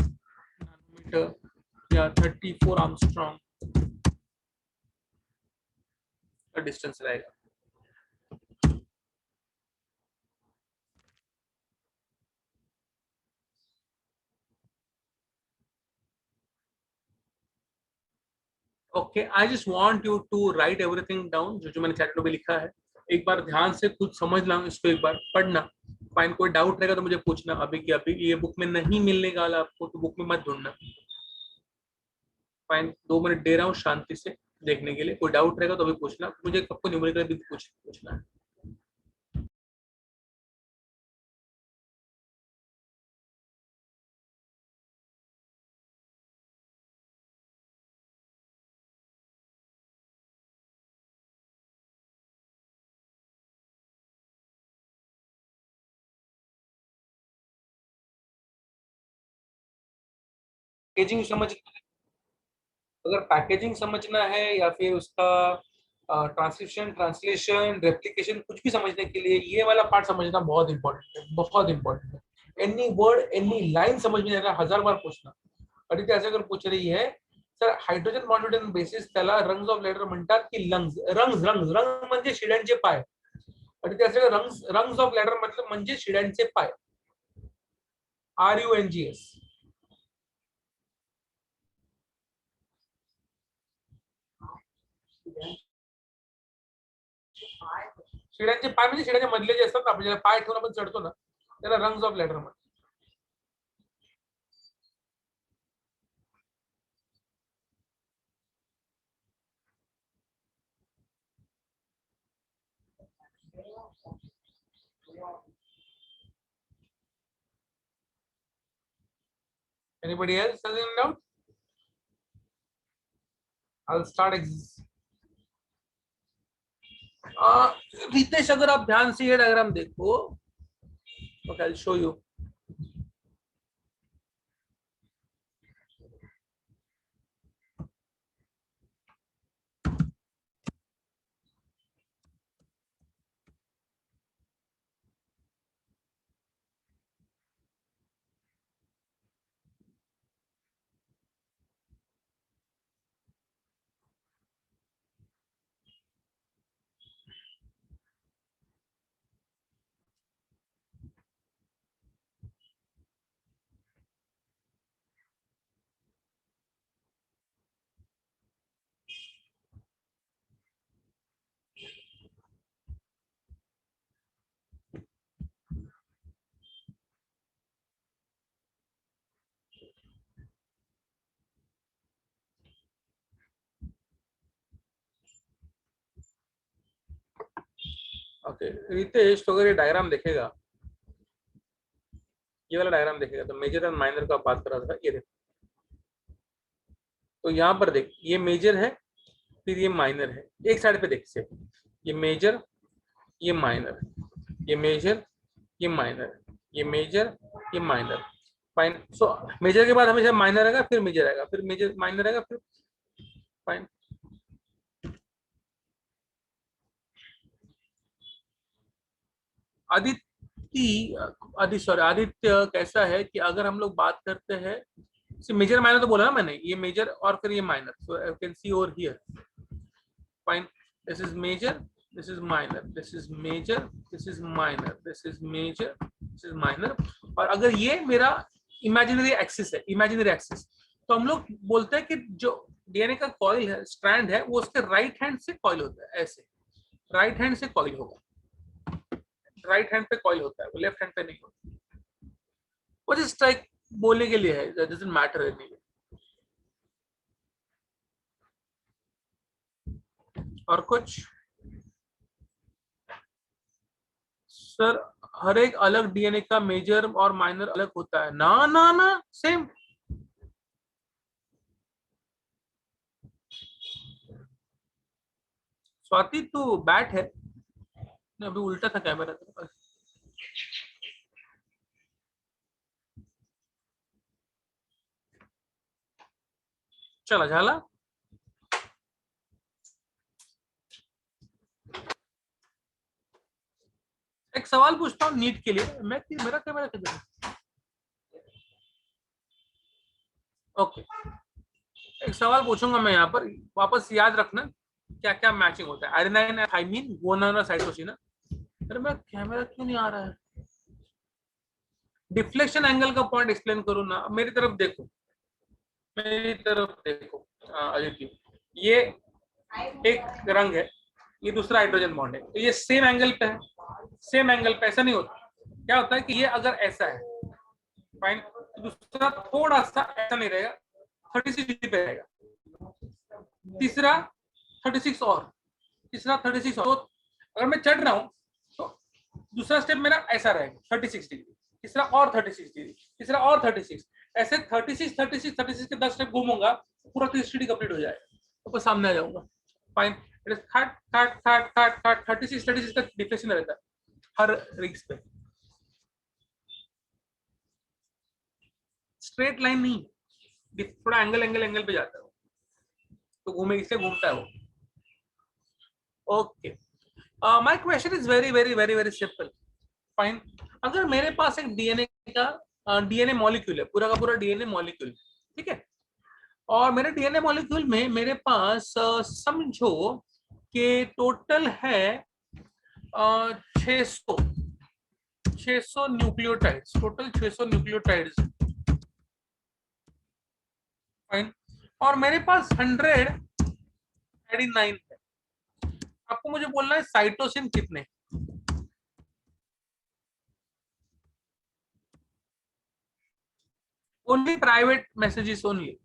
nanometre या 34 आर्मस्ट्रॉन्ग का डिस्टेंस रहेगा। Okay, I just want you to write everything down, जो जो मैंने चैट में भी लिखा है, एक बार ध्यान से खुद समझ लो, इसको एक बार पढ़ना। फाइन, कोई डाउट रहेगा तो मुझे पूछना। अभी की अभी ये बुक में नहीं मिलने वाला आपको, तो बुक में मत ढूंढना। फाइन, 2 मिनट दे रहा हूँ शांति से देखने के लिए। कोई डाउट रहेगा तो अभी पूछना, मुझे सबको न्यूमेरिकल भी पूछना है। पैकेजिंग समझ, अगर पैकेजिंग समझना है या फिर उसका ट्रांसक्रिप्शन, ट्रांसलेशन, रेप्लिकेशन, कुछ भी समझने के लिए ये वाला पार्ट समझना बहुत इंपॉर्टेंट है, बहुत इंपॉर्टेंट है। एनी वर्ड, एनी लाइन समझ में आएगा, 1000 बार पूछना। अदिति ऐसे अगर पूछ रही है, सर हायड्रोजन बॉन्ड बेसिस त्याला रंग्स ऑफ लेटर म्हणतात की लंग्स, रंग्स रंग्स रंग म्हणजे शिड्यांचे पाय। अदिति ऐसे रंग्स, रंग्स ऑफ लेटर मतलब म्हणजे शिड्यांचे पाय, RUNGS। शिड्यांचे पाय म्हणजे शिड्याच्या मधले जे असतात ना, आपण ज्याला पाय ठेवून आपण चढतो ना, त्याला रंग्स ऑफ लेटर म्हणतात। Anybody else has any doubt? I'll start. Ritesh, अगर आप ध्यान से ये डायग्राम देखो, okay, I'll show you. Okay Ritesh, तो अगर ये डायग्राम देखेगा, ये वाला डायग्राम देखेगा, तो मेजर एंड माइनर का बात कर रहा था, ये देखो। तो यहाँ पर देख, ये मेजर है, फिर ये माइनर है। एक साइड पे देख से, ये मेजर, ये माइनर, ये मेजर, ये माइनर, ये मेजर, ये माइनर। फाइन। सो मेजर के बाद हमेशा माइनर आएगा, फिर मेजर आएगा, फिर मेजर, माइनर आएगा, फिर फाइन। आदित्य कैसा है कि अगर हम लोग बात करते हैं, मेजर माइनर तो बोला ना मैंने, ये मेजर और फिर ये minor, so you can see over here. Fine, this is major, this is minor, this is major, this is minor, this is major, this is minor. और अगर ये मेरा इमेजिनरी एक्सिस है, इमेजिनरी एक्सिस, तो हम लोग बोलते हैं कि जो डीएनए का कॉइल है, स्ट्रैंड है, वो उसके राइट हैंड से कॉइल होता है, ऐसे राइट हैंड से कॉइल होगा, राइट हैंड पे कॉइल होता है, वो लेफ्ट हैंड पे नहीं होता। वो जस्ट लाइक बोलने के लिए है, डजंट मैटर एनीवे। और कुछ सर, हर एक अलग डीएनए का मेजर और माइनर अलग होता है ना, ना ना सेम। स्वाति तू बैट है, अभी उल्टा था कैमरा तेरे पास। चला झाला। एक सवाल पूछता हूँ नीट के लिए, मैं मेरा कैमरा किधर है? ओके, एक सवाल पूछूंगा मैं यहाँ पर, वापस याद रखना क्या क्या मैचिंग होता है। एडेनाइन, थाइमिन, गुआनिन और साइटोसिन। अरे मैं कैमरा क्यों नहीं आ रहा है? डिफ्लेक्शन एंगल का पॉइंट एक्सप्लेन करूँ ना, मेरी तरफ देखो, मेरी तरफ देखो। अदिति, ये एक रंग है, ये दूसरा हाइड्रोजन बॉन्ड है, तो ये सेम एंगल पे है, सेम एंगल पे। ऐसा नहीं होता, क्या होता है कि ये अगर ऐसा है फाइन, तो दूसरा थोड़ा सा ऐसा नहीं रहेगा, 36 डिग्री पे रहेगा, तीसरा 36 और, तीसरा 36 और। तो अगर मैं चढ़ रहा हूं तो दूसरा स्टेप मेरा ऐसा रहेगा 36 डिग्री, तीसरा और 36 डिग्री, तीसरा और 36, ऐसे 36 36 36 के 10 स्टेप घूमूंगा, पूरा 360 कंप्लीट हो जाएगा, तो बस सामने आ जाऊंगा। फाइन, इट इज थर्ट थर्ट थर्ट थर्ट थर्ट 36 36 का डिफ्लेक्शन रहता है हर रिग्स पे, स्ट्रेट लाइन नहीं, थोड़ा एंगल एंगल एंगल पे जाता है वो, तो घूमे इसलिए घूमता है वो। Okay, my question is very very very very simple. Fine, अगर मेरे पास एक डीएनए का डीएनए मॉलिक्यूल है, पूरा का पूरा डीएनए मॉलिक्यूल, ठीक है, और मेरे डीएनए मॉलिक्यूल में मेरे पास समझो कि टोटल है 600 600 न्यूक्लियोटाइड्स, टोटल 600 न्यूक्लियोटाइड्स। फाइन, और मेरे पास 100 एडेनाइन है। आपको मुझे बोलना है साइटोसिन कितने, only private messages only.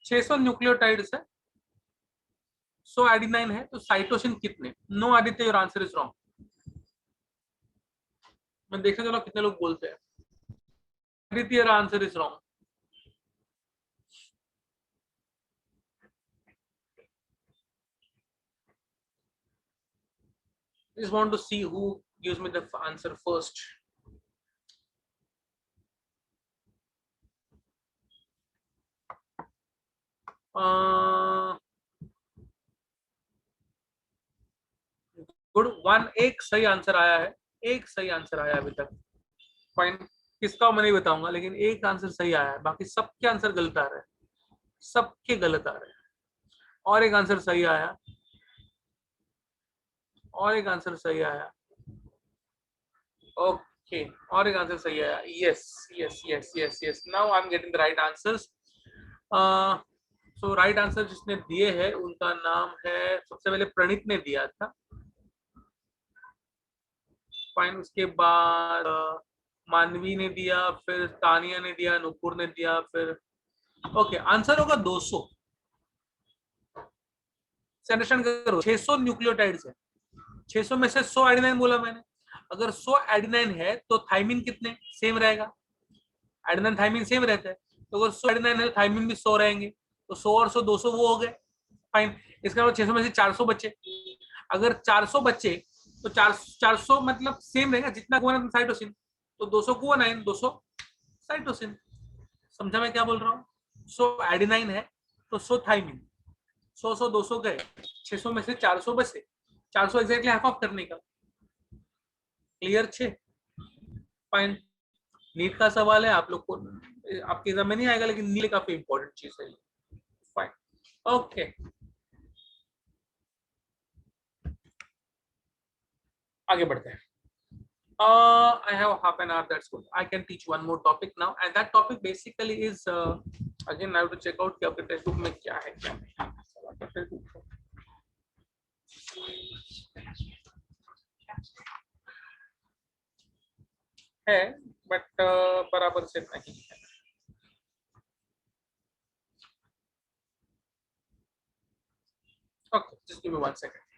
600 nucleotides है, 100 एडेनाइन है, तो साइटोसिन कितने? No Aditya, your answer is wrong. मैं देखने चलो कितने लोग बोलते हैं। Aditya, your answer is wrong. Just want to see who gives me the answer first. Good one, एक सही आंसर आया है, एक सही आंसर आया अभी तक। फाइन, किसका मैं नहीं बताऊंगा, लेकिन एक आंसर सही आया है, बाकी सबके आंसर गलत आ रहे हैं, सबके गलत आ रहे हैं। और एक आंसर सही आया, और एक आंसर सही आया। ओके, और एक आंसर सही आया। Yes yes yes yes yes, now I am getting the right answers. So right answer जिसने दिए हैं उनका नाम है, सबसे पहले प्रणीत ने दिया था। फाइन, उसके बाद मानवी ने दिया, फिर तानिया ने दिया, नुपुर ने दिया, फिर ओके, आंसर होगा 200। अंडरस्टैंड करो, 600 न्यूक्लियोटाइड्स है, 600 में से 100 एडेनाइन बोला मैंने। अगर 100 एडेनाइन है तो थाइमिन कितने सेम रहेगा, एडेनाइन थाइमिन सेम रहता है, तो अगर 100 एडेनाइन है तो थाइमिन भी 100 रहेंगे, तो 100 और 100 200 वो हो गए। फाइन, इसका मतलब 600 में से 400 बचे। अगर 400 बचे तो 400 मतलब सेम रहेगा, जितना गुना साइटोसिन, तो 200 गुआनाइन, 200 साइटोसिन। समझा मैं क्या बोल रहा हूँ? 100 एडेनाइन है तो 100 थाइमिन, 100 200 गए, 600 में से 400 बचे, 400 एग्जैक्टली हाफ ऑफ करने का। क्लियर छे? फाइन, नीट का सवाल है, आप लोग को आपके एग्जाम में नहीं आएगा, लेकिन नीट काफी इंपॉर्टेंट चीज है। फाइन, ओके, आगे बढ़ते हैं। I have half an hour. That's good. I can teach one more topic now, and that topic basically is again I have to check out कि आपके टेक्स्ट बुक में क्या है क्या नहीं है, बट बराबर से नहीं है। Okay, just give me 1 second.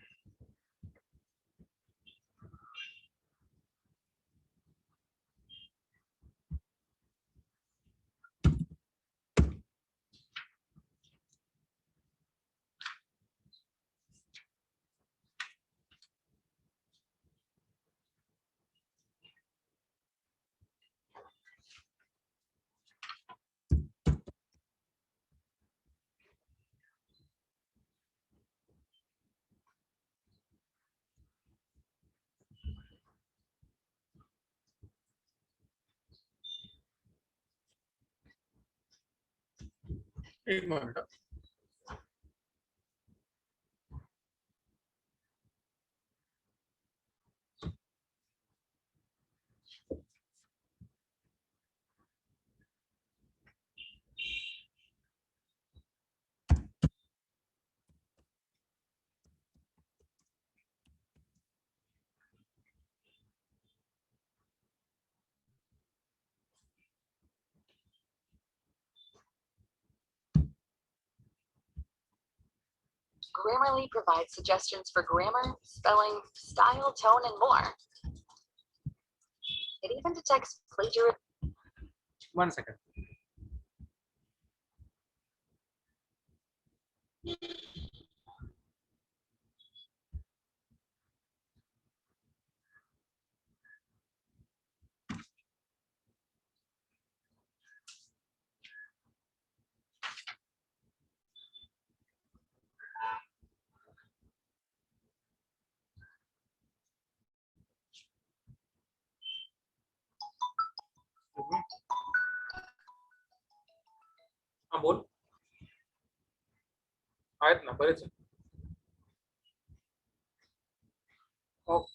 एक minute. Grammarly provides suggestions for grammar, spelling, style, tone, and more. It even detects plagiarism. 1 second. हाँ बोल, आहेत ना बरेच आहेत. ओके.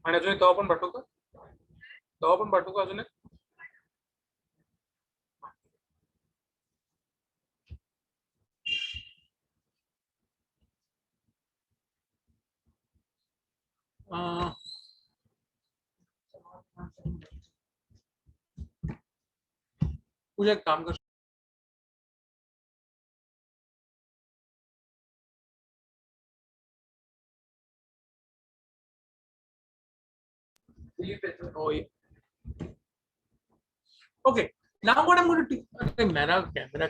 आणि अजून एक तवा पण पाठवू का? तवा पण पाठवू का अजून एक? मुझे एक काम कर, oh yeah. Okay, now what I'm going to do, मेरा कैमरा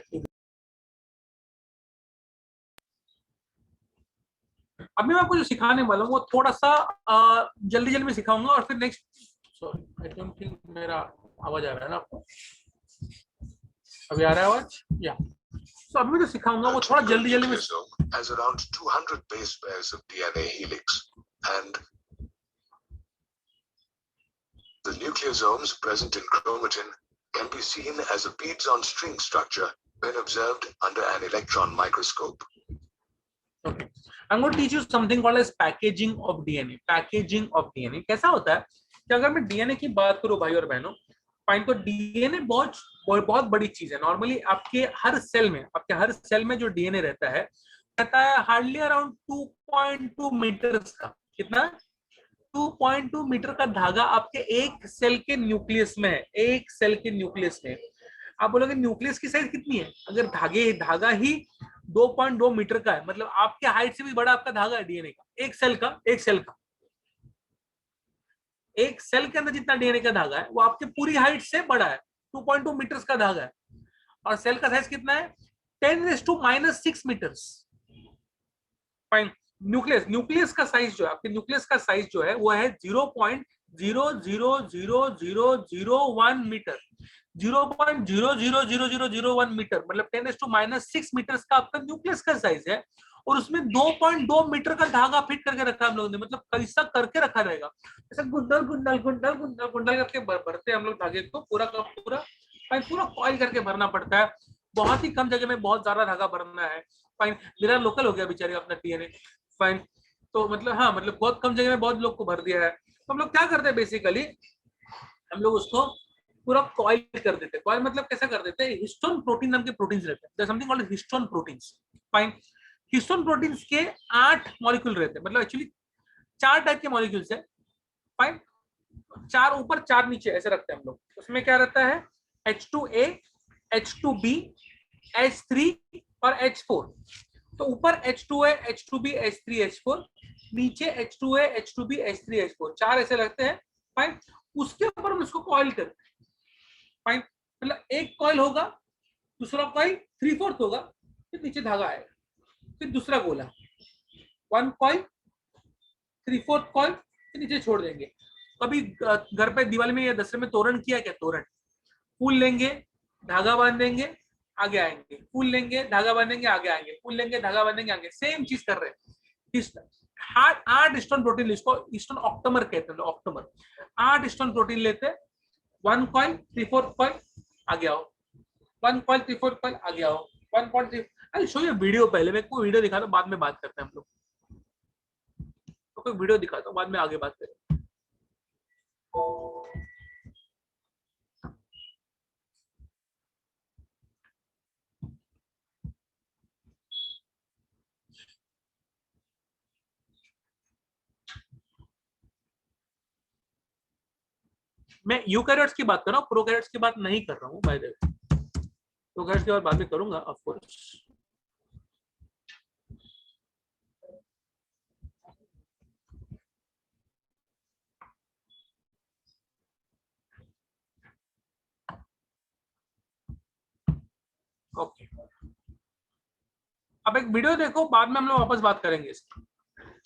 अभी मैं आपको जो सिखाने वाला हूँ वो थोड़ा सा जल्दी जल्दी में सिखाऊंगा और फिर next, sorry I don't think मेरा आवाज आ रहा है ना आपको? अभी आ रहा है आवाज? या तो अभी मैं जो सिखाऊंगा वो थोड़ा जल्दी जल्दी में. Has around 200 base pairs of DNA helix, and the nucleosomes present in chromatin can be seen as a beads-on string structure when observed under an electron microscope. Okay, I'm going to teach you something called as packaging of DNA. Packaging of DNA कैसा होता है कि अगर मैं DNA की बात करूं भाई और बहनों, फाइन, तो DNA बहुत बड़ी चीज है. नॉर्मली आपके हर सेल में जो DNA रहता है हार्डली अराउंड 2.2 मीटर्स का. कितना? 2.2 मीटर का धागा आपके एक सेल के न्यूक्लियस में है. एक सेल के न्यूक्लियस में आप बोलोगे न्यूक्लियस की साइज कितनी है? अगर धागा ही 2.2 मीटर का है, मतलब आपके हाइट से भी बड़ा आपका धागा है डीएनए का. एक सेल के अंदर जितना डीएनए का धागा है वो आपके पूरी हाइट से बड़ा है. 2.2 मीटर्स का धागा है. और सेल का साइज कितना है? 10⁻⁻⁶ मीटर्स. फाइन. न्यूक्लियस का साइज जो है, आपके न्यूक्लियस का साइज जो है वो है 0.000001 मीटर. 0.000001 मीटर मतलब 10⁻⁶ मीटर्स का आपका न्यूक्लियस का साइज है. और उसमें 2.2 मीटर का धागा फिट करके रखा हम लोगों ने. मतलब कैसा करके रखा रहेगा, ऐसा गुंडल गुंडल गुंडल गुंडल गुंडल करके भरते हैं हम लोग धागे को. पूरा का पूरा कॉइल करके भरना पड़ता है. बहुत ही कम जगह में बहुत ज्यादा धागा भरना है. फाइन. मेरा लोकल हो गया बेचारे अपना डीएनए. फाइन. तो मतलब हाँ, मतलब बहुत कम जगह में बहुत लोग को भर दिया है. तो हम लोग क्या करते हैं, बेसिकली हम लोग उसको पूरा कॉइल कर देते हैं. कॉइल मतलब कैसा कर देते हैं? हिस्टोन प्रोटीन नाम के प्रोटीन्स रहते हैं. There something called histone proteins. Fine. Histone proteins के 8 मॉलिक्यूल रहते हैं. मतलब एक्चुअली 4 टाइप के मॉलिक्यूल्स है. फाइन. 4 ऊपर 4 नीचे ऐसे रखते हैं हम लोग. उसमें क्या रहता है? H2A, H2B, H3 और H4. तो ऊपर H2A, H2B, H3, H4, नीचे H2A, H2B, H3, H4, 4 ऐसे लगते हैं. फाइन. उसके ऊपर हम इसको कॉइल करते हैं. फाइन. मतलब एक कॉइल होगा, दूसरा कॉइल 3/4 होगा, फिर नीचे धागा आएगा, फिर दूसरा गोला, 1 कॉइल, 3/4 कॉइल, फिर नीचे छोड़ देंगे. कभी घर पे दिवाली में या दसरे में तोरण किया क्या? तोरण. फूल लेंगे, धागा बांध देंगे, आगे आएंगे. फूल लेंगे, धागा बांधेंगे, आगे आएंगे. फूल लेंगे, धागा बांधेंगे, आगे. सेम चीज कर रहे हैं. 8 हिस्टोन प्रोटीन, इसको हिस्टोन ऑक्टोमर कहते हैं. ऑक्टोमर 8 हिस्टोन प्रोटीन लेते हैं. 1 कॉइल, 3/4 कॉइल, आगे आओ. 1 कॉइल, 3/4 कॉइल, आगे आओ. 1.3. I show you video. पहले मैं कोई वीडियो दिखाता हूं, बाद में बात करते हैं हम लोग. तो कोई वीडियो दिखाता हूं, बाद में आगे बात करें. मैं यूकैरियोट्स की बात कर रहा हूँ, प्रोकैरियोट्स की बात नहीं कर रहा हूँ. बाय द वे, प्रोकैरियोट्स की बात बाद में करूंगा ऑफ कोर्स. ओके, अब एक वीडियो देखो, बाद में हम लोग वापस बात करेंगे इसकी।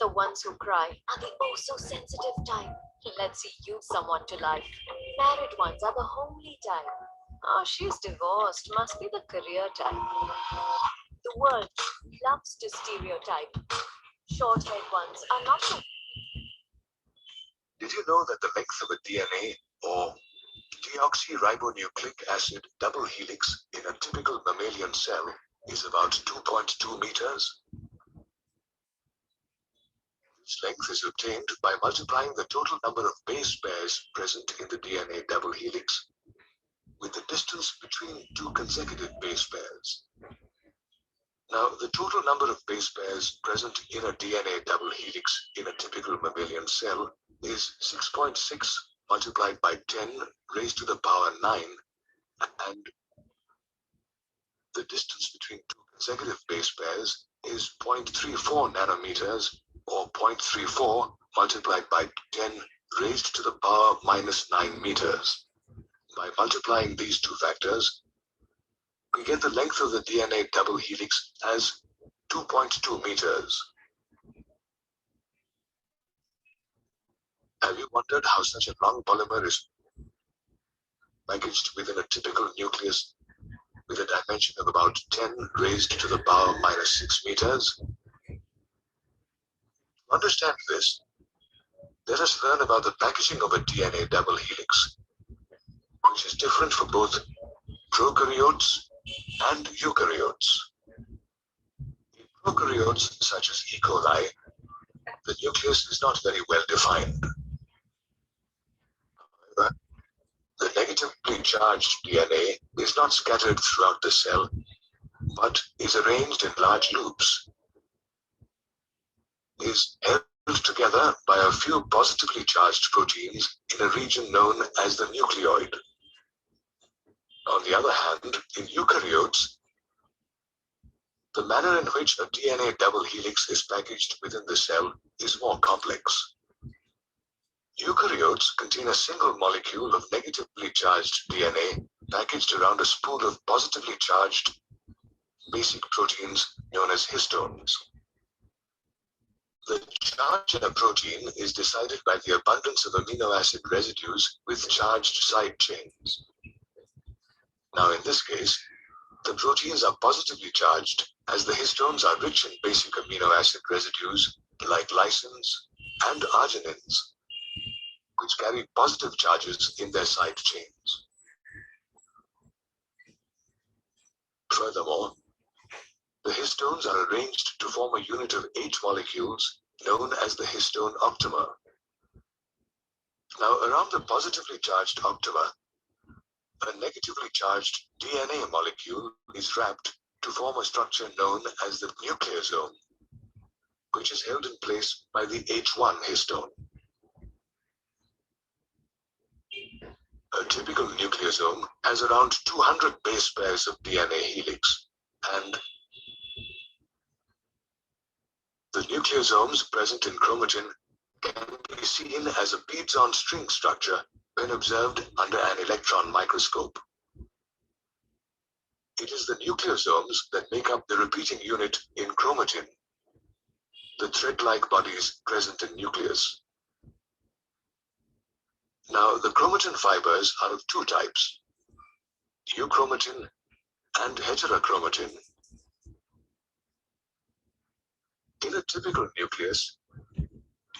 The ones who cry are the oh so sensitive type. Let's see you someone to like. Married ones are the homely type. Oh, she's divorced. Must be the career type. The world loves to stereotype. Short-haired ones are not so. Did you know that the length of a DNA or deoxyribonucleic acid double helix in a typical mammalian cell is about 2.2 meters? This length is obtained by multiplying the total number of base pairs present in the DNA double helix with the distance between two consecutive base pairs. Now, the total number of base pairs present in a DNA double helix in a typical mammalian cell is 6.6 multiplied by 10 raised to the power 9, and the distance between two consecutive base pairs is 0.34 nanometers, or 0.34 multiplied by 10 raised to the power minus 9 meters. By multiplying these two factors, we get the length of the DNA double helix as 2.2 meters. Have you wondered how such a long polymer is packaged within a typical nucleus with a dimension of about 10 raised to the power minus 6 meters? To understand this, let us learn about the packaging of a DNA double helix, which is different for both prokaryotes and eukaryotes. In prokaryotes such as E. coli, the nucleus is not very well defined. However, the negatively charged DNA is not scattered throughout the cell, but is arranged in large loops, is held together by a few positively charged proteins in a region known as the nucleoid. On the other hand, in eukaryotes, the manner in which a DNA double helix is packaged within the cell is more complex. Eukaryotes contain a single molecule of negatively charged DNA packaged around a spool of positively charged basic proteins known as histones. The charge in a protein is decided by the abundance of amino acid residues with charged side chains. Now, in this case, the proteins are positively charged as the histones are rich in basic amino acid residues like lysines and arginines, which carry positive charges in their side chains. Furthermore, the histones are arranged to form a unit of 8 molecules known as the histone octamer. Now, around the positively charged octamer, a negatively charged DNA molecule is wrapped to form a structure known as the nucleosome, which is held in place by the H1 histone. A typical nucleosome has around 200 base pairs of DNA helix, and the nucleosomes present in chromatin can be seen as a beads-on string structure when observed under an electron microscope. It is the nucleosomes that make up the repeating unit in chromatin, the thread-like bodies present in nucleus. Now, the chromatin fibers are of 2 types, euchromatin and heterochromatin. In a typical nucleus,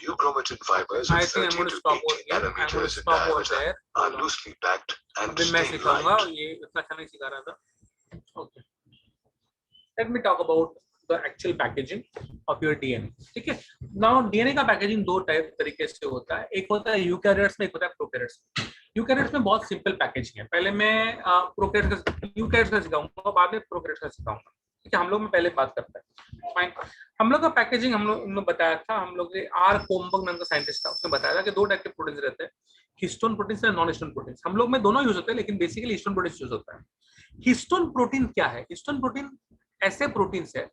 euchromatin fibers of 30 to 80 nanometers in diameter are loosely packed and stain-lined. Okay. Let me talk about the actual packaging of your DNA. ठीक है? Now DNA का पैकेजिंग 2 तरीके से होता है. एक होता है यूकैरियोट्स में, एक होता है प्रोकैरियोट्स में. यूकैरियोट्स में बहुत सिंपल पैकेजिंग है. पहले मैं यूकैरियोट्स का सिखाऊंगा, बाद में प्रोकैरियोट्स का सिखाऊंगा. ठीक है, हम लोग में पहले बात करते हैं. फाइन. हम लोग का पैकेजिंग हम लोग बताया था, हम लोग आर कोम्बक नाम का साइंटिस्ट था, उसने बताया था कि 2 टाइप के प्रोटीन्स रहते हैं, हिस्टोन प्रोटीन्स और नॉन हिस्टोन प्रोटीन्स. हम लोग में दोनों यूज होते हैं, लेकिन बेसिकली हिस्टोन प्रोटीन्स यूज होता है. हिस्टोन प्रोटीन क्या है? हिस्टोन प्रोटीन ऐसे प्रोटीन्स है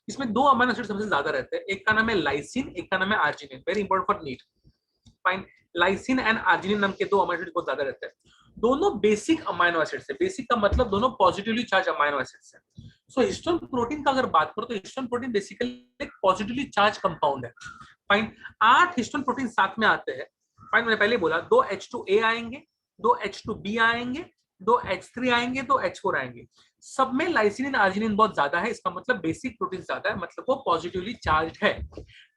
जिसमें 2 अमीनो एसिड सबसे ज्यादा रहते हैं. एक का नाम है लाइसिन, एक का नाम है arginine. Very important for NEET. Fine. Lysine and arginine नाम के 2 अमीनो एसिड बहुत ज्यादा रहते हैं. दोनों बेसिक अमाइनो एसिड्स है। बेसिक का मतलब दोनों पॉजिटिवली चार्ज अमाइनो एसिड्स है। सो हिस्टोन प्रोटीन का अगर बात करो तो हिस्टोन प्रोटीन बेसिकली एक पॉजिटिवली चार्ज कंपाउंड है। फाइन, 8 हिस्टोन प्रोटीन साथ में आते हैं। फाइन, मैंने पहले बोला 2 H2A आएंगे, 2 H2B आएंगे, 2 H3 आएंगे, 2 H4 आएंगे। सब में लाइसिन आर्जिनिन बहुत ज्यादा है, इसका मतलब बेसिक प्रोटीन ज्यादा है, मतलब वो पॉजिटिवली चार्ज है।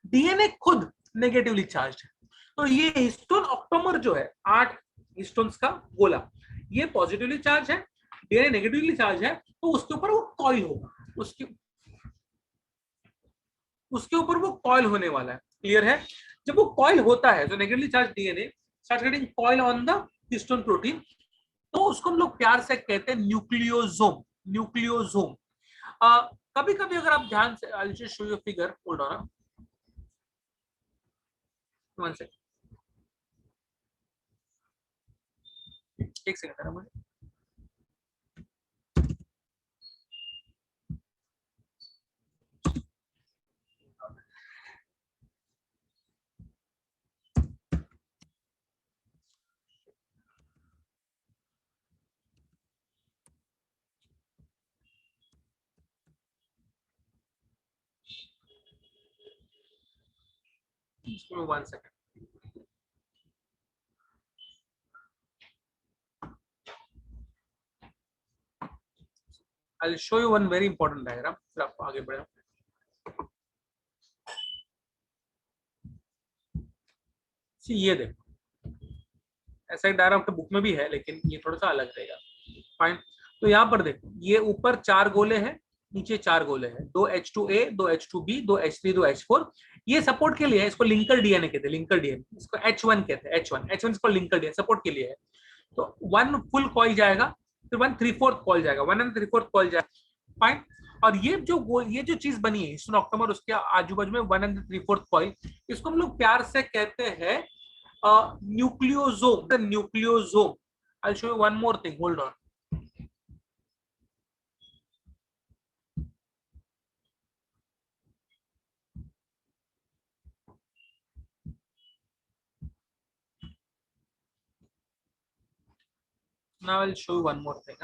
डीएनए खुद नेगेटिवली चार्ज है। तो ये हिस्टोन ऑक्टोमर जो है 8 हिस्टोन्स का बोला, ये पॉजिटिवली चार्ज है, डीएनए नेगेटिवली चार्ज है, तो उसके ऊपर वो कॉइल होगा, उसके ऊपर वो कॉइल होने वाला है। क्लियर है? जब वो कॉइल होता है तो negatively charge DNA start getting coil on the histone protein, तो उसको हम लोग प्यार से कहते हैं न्यूक्लियोसोम। न्यूक्लियोसोम। कभी कभी अगर आप ध्यान से, आई will just show you figure, hold on one second, एक सेकंड है मुझे। One second. I will show you one very important diagram, फिर आप आगे बढ़े। ये देखो, ऐसा एक डायग्राम आपके बुक में भी है, लेकिन ये थोड़ा सा अलग रहेगा। फाइन, तो यहाँ पर देखो, ये ऊपर 4 गोले हैं, नीचे 4 गोले हैं, 2 H2A, 2 H2B, 2 H3, 2 H4। ये सपोर्ट के लिए है, इसको लिंकर डीएनए कहते हैं, लिंकर डीएनए। इसको H1 कहते हैं, H1 इसको लिंकर डीएनए सपोर्ट के लिए है। तो 1 फुल कॉइल जाएगा, फिर 1/3 कॉइल जाएगा, 1/3 कॉइल जाएगा। फाइन, और ये जो चीज बनी है हिस्टोन ऑक्टोमर, उसके आजू बाजू में 1/3 कॉइल, इसको हम लोग प्यार से कहते हैं nucleosome. The nucleosome. I show you one more thing, hold on. Now I'll show you one more thing.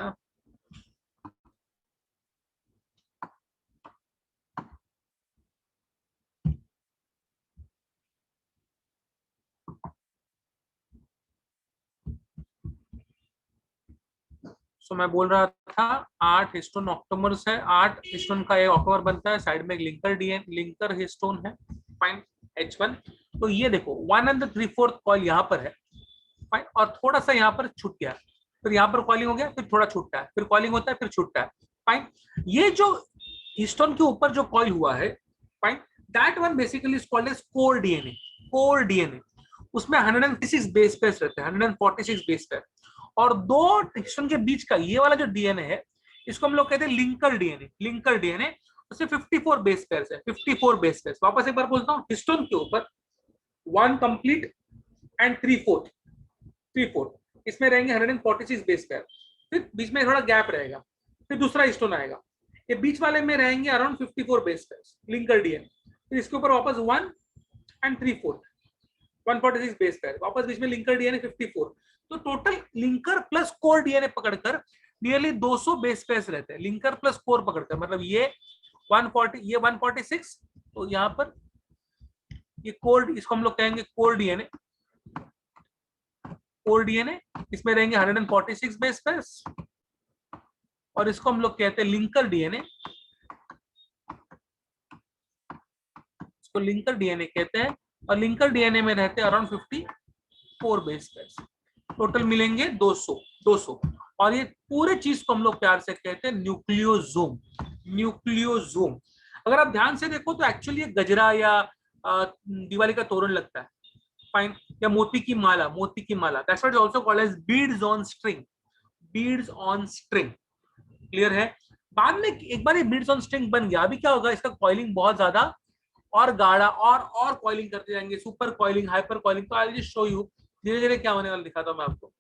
मैं बोल रहा था 8 हिस्टोन ऑक्टोमर्स है, 8 हिस्टोन का एक ऑक्टोमर बनता है, साइड में एक लिंकर हिस्टोन है। Fine, H1। तो ये देखो 1/3 कॉइल यहाँ पर है। फाइन, और थोड़ा सा यहाँ पर छूट गया, फिर यहाँ पर कॉलिंग हो गया, फिर थोड़ा छूटता है, फिर कॉलिंग होता है, फिर छूटता है। फाइन, ये जो हिस्टोन के ऊपर जो कॉइल हुआ है, fine, that one basically is called as core DNA. Core DNA, उसमें 146 बेस पेयर्स रहते हैं, 146 बेस पेयर, और 2 हिस्टोन के बीच का ये वाला जो डीएनए है, इसको हम लोग कहते हैं लिंकर डीएनए। लिंकर डीएनए, उससे 54 बेस पेयर्स है, 54 बेस पेयर्स। वापस एक बार बोलता हूँ, हिस्टोन के ऊपर 1 कंप्लीट एंड 3/4, इसमें रहेंगे 146 बेस पेयर, फिर बीच में थोड़ा गैप रहेगा, फिर दूसरा हिस्टोन आएगा, ये बीच वाले में रहेंगे around 54 base pairs, linker DNA. फिर इसके ऊपर वापस 1 3/4, 146 बेस पेयर, वापस बीच में लिंकर डीएनए 54। तो total linker plus core DNA पकड़कर नियरली 200 बेस पेयर्स रहते हैं, लिंकर प्लस कोर पकड़कर। मतलब ये 140, ये 146, तो यहाँ पर ये कोर, इसको हम लोग कहेंगे कोर डीएनए। कोर डीएनए, इसमें रहेंगे 146 बेस पेयर्स, और इसको हम लोग कहते हैं लिंकर डीएनए। इसको लिंकर डीएनए कहते हैं, और लिंकर डीएनए में रहते हैं अराउंड 54 बेस पेयर्स। टोटल मिलेंगे 200। और ये पूरे चीज को हम लोग प्यार से कहते हैं न्यूक्लियोसोम। न्यूक्लियोसोम, अगर आप ध्यान से देखो तो एक्चुअली ये गजरा या दिवाली का तोरण लगता है। फाइन, या मोती की माला, मोती की माला, that's what is also called as beads on string. Beads on string. Clear है? बाद में एक बार ये बीड्स ऑन स्ट्रिंग बन गया, अभी क्या होगा, इसका कॉइलिंग बहुत ज्यादा और गाढ़ा और कॉइलिंग करते जाएंगे, सुपर कॉइलिंग, हाइपर कॉइलिंग। तो I will just show you धीरे धीरे क्या होने वाला, दिखाता हूं मैं आपको।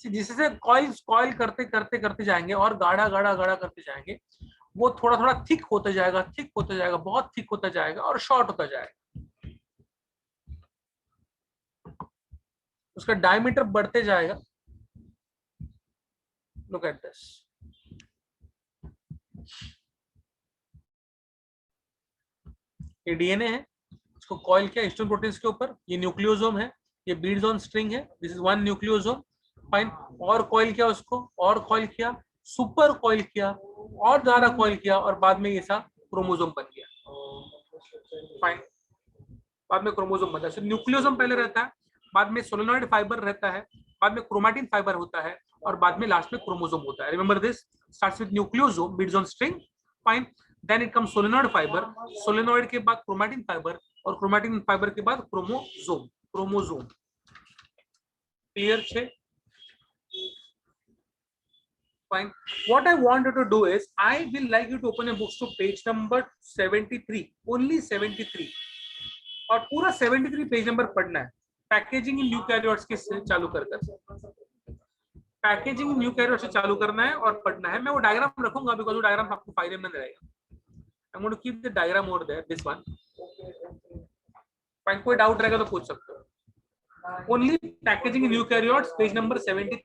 जिससे कॉइल कॉइल करते करते करते जाएंगे और गाढ़ा गाढ़ा गाढ़ा करते जाएंगे, वो थोड़ा थोड़ा थिक होता जाएगा, थिक होता जाएगा, बहुत थिक होता जाएगा और शॉर्ट होता जाएगा। उसका डायमीटर बढ़ते जाएगा। लुक एट दिस, ये डीएनए है, इसको कॉइल किया हिस्टोन प्रोटीन्स के ऊपर, ये न्यूक्लियोसोम है, ये बीड्स ऑन स्ट्रिंग है, this is one nucleosome, fine. और कॉइल किया उसको, और कॉइल किया, सुपर कॉइल किया, और ज्यादा कॉइल किया, और बाद में ये सा क्रोमोसोम बन गया, फाइन। बाद में क्रोमोसोम बनता है। न्यूक्लियोसोम पहले रहता है, बाद में सोलेनॉइड फाइबर रहता है, बाद में क्रोमैटिन फाइबर होता है, और बाद में लास्ट में क्रोमोसोम होता है। Remember this, starts with nucleosome, beads on string, fine, then it comes solenoid fibre, solenoid के बाद क्रोमैटिन फाइबर, और क्रोमैटिन फाइबर के बाद क्रोमोसोम, क्रोमोसोम। क्लियर छे? Fine. What I want you to do is, I will like you to open your books to page number 73, only 73, और पूरा 73 पेज नंबर पढ़ना है। पैकेजिंग इन यूकैरियोट्स के चालू कर पैकेजिंग इन यूकैरियोट्स से चालू करना है और पढ़ना है। मैं वो डायग्राम रखूंगा, बिकॉज़ वो डायग्राम आपको फायदे में रहेगा। I am going to keep the diagram over there, this one. Fine, कोई डाउट रहेगा तो पूछ सकते हो। Only packaging in eukaryotes, page number 73।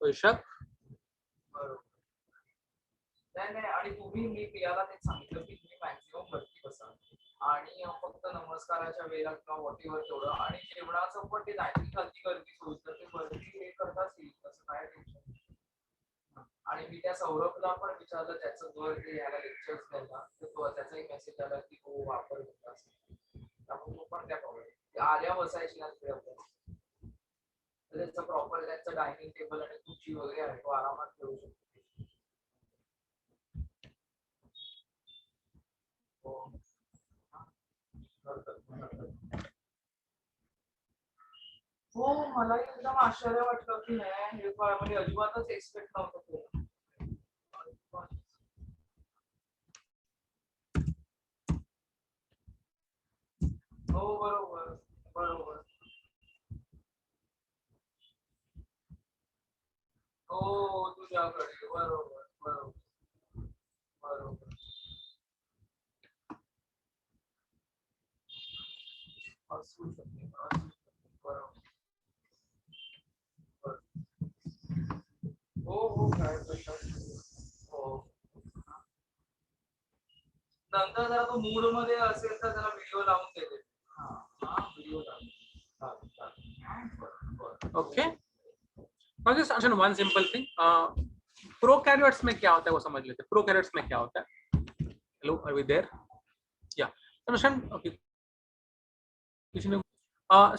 कोई शक? नाही नाही, आणि तुम्ही मी प्रियाला तेच सांगितलं की तुम्ही मॅक्सिमम वरती बसा आणि फक्त नमस्काराच्या वेळेला किंवा वॉटीवर तेवढं, आणि जेवणाचं पण ते डायनिंग खालती गर्दी सोडतं ते वरती हे करताच येईल, तसं काय टेन्शन. आणि मी त्या सौरभला पण विचारलं, त्याचं घर ते याला लेक्चर्स द्यायला, तर तो त्याचा एक मेसेज आला की तो वापर होता, त्यामुळे तो पण त्या प्रॉब्लेम आल्या बसायची ना त्यांचं प्रॉपर त्यांचं डायनिंग टेबल आणि खुर्ची वगैरे आहे, तो आरामात ठेवू शकतो. हो, मला एकदम आश्चर्य वाटलं की नाही, हे म्हणजे अजिबातच एक्सपेक्ट नव्हतं. हो बरोबर बरोबर. तुझ्याकडे बरोबर बरोबर बरोबर. असू शकते बरोबर. हो काय हो. नंतर जर तो मूड मध्ये असेल तर त्याला व्हिडिओ लावून देते. Video okay, now just understand one simple thing. Prokaryotes में क्या होता है वो समझ लेते हैं. प्रोकैरियोट्स में क्या होता है? Hello, are we there? या understand. Okay,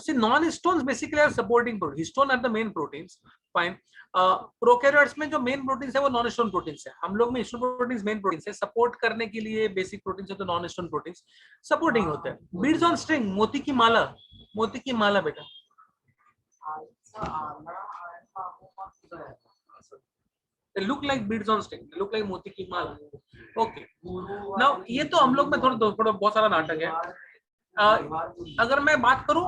see, non-histones basically are supporting proteins. Histone are the main proteins. Fine. Prokaryotes में जो मेन प्रोटीन्स है वो नॉन हिस्टोन प्रोटीन्स है. हम लोग में हिस्टोन प्रोटीन्स मेन प्रोटीन्स है. सपोर्ट करने के लिए बेसिक प्रोटीन्स है तो नॉन हिस्टोन प्रोटीन्स सपोर्टिंग होते हैं. बीड्स ऑन स्ट्रिंग, मोती की माला. मोती की माला बेटा. They look like beads on string. They look like मोती की माला. Okay. Now ये तो हम लोग में थोड़ा बहुत सारा नाटक है. अगर मैं बात करूं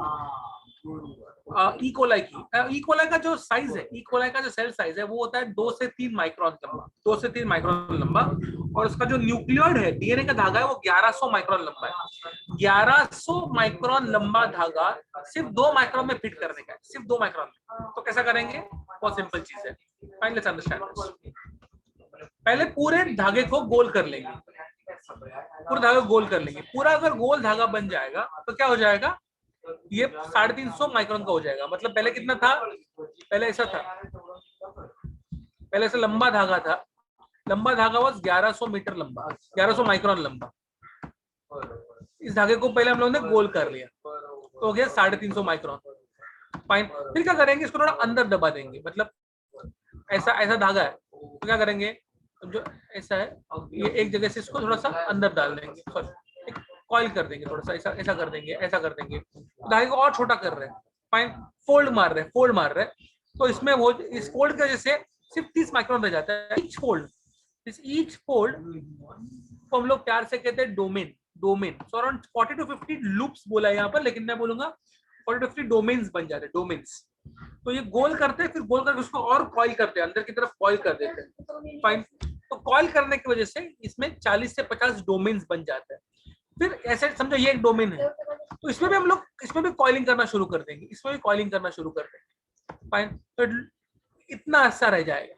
ई कोलाई की, ई कोलाई का जो साइज है, ई कोलाई का जो सेल साइज है वो होता है 2 से 3 माइक्रोन लंबा. 2 से 3 माइक्रोन लंबा. और उसका जो न्यूक्लियोइड है, डीएनए का धागा है, वो 1100 माइक्रोन लंबा है. 1100 माइक्रोन लंबा धागा सिर्फ 2 माइक्रोन में फिट करने का है. सिर्फ 2 माइक्रोन में. तो कैसा करेंगे? बहुत सिंपल चीज है. Fine, let's understand. पहले पूरे धागे को गोल कर लेंगे. पूरा धागा गोल कर लेंगे. पूरा अगर गोल धागा बन जाएगा तो क्या हो जाएगा? ये 350 माइक्रोन का हो जाएगा. मतलब पहले कितना था? पहले ऐसा था. पहले ऐसा लंबा धागा था. लंबा धागा वाज 1100 मीटर लंबा, 1100 माइक्रोन लंबा. इस धागे को पहले हम लोगों ने गोल कर लिया तो हो गया 350 माइक्रोन. फाइन. फिर क्या करेंगे? इसको थोड़ा अंदर दबा देंगे. मतलब ऐसा ऐसा धागा है तो क्या करेंगे? जो ऐसा है ये एक जगह से इसको थोड़ा सा अंदर डाल देंगे. सॉरी, कॉइल कर देंगे. थोड़ा सा ऐसा ऐसा कर देंगे, ऐसा कर देंगे. धागे को और छोटा कर रहे हैं. फाइन. फोल्ड मार रहे हैं, फोल्ड मार रहे हैं. तो इसमें वो इस फोल्ड की वजह से सिर्फ 30 माइक्रोन रह जाता है. ईच फोल्ड, ईच फोल्ड को हम लोग प्यार से कहते हैं domain. Domain. So around 40 to 50 loops बोला है यहाँ पर, लेकिन मैं बोलूंगा 40 to 50 डोमेन्स बन जाते हैं. डोमेन्स. तो ये गोल करते हैं, फिर गोल करके उसको और कॉइल करते हैं, अंदर की तरफ कॉइल कर देते हैं. फाइन. तो कॉइल करने की वजह से इसमें 40 से 50 डोमेन्स बन जाते हैं. फिर ऐसे समझो ये एक डोमेन है तो इसमें भी हम लोग इसमें भी कॉइलिंग करना शुरू कर देंगे. इसमें भी कॉइलिंग करना शुरू कर देंगे. फाइन. तो इतना अच्छा रह जाएगा.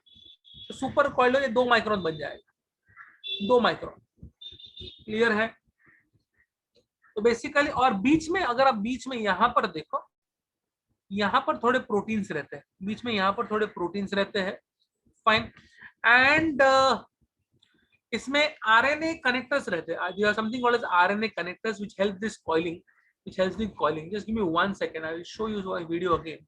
तो सुपर कॉइल ये 2 माइक्रोन बन जाएगा. 2 माइक्रोन. क्लियर है? तो बेसिकली, और बीच में अगर आप बीच में यहाँ पर देखो, यहाँ पर थोड़े प्रोटीन्स रहते हैं. बीच में यहाँ पर थोड़े प्रोटीन्स रहते हैं. फाइन. एंड इसमें आरएनए कनेक्टर्स रहते हैं. There are something called as RNA connectors which help this coiling, which helps with coiling. Just give me 1 second. I will show you a video again.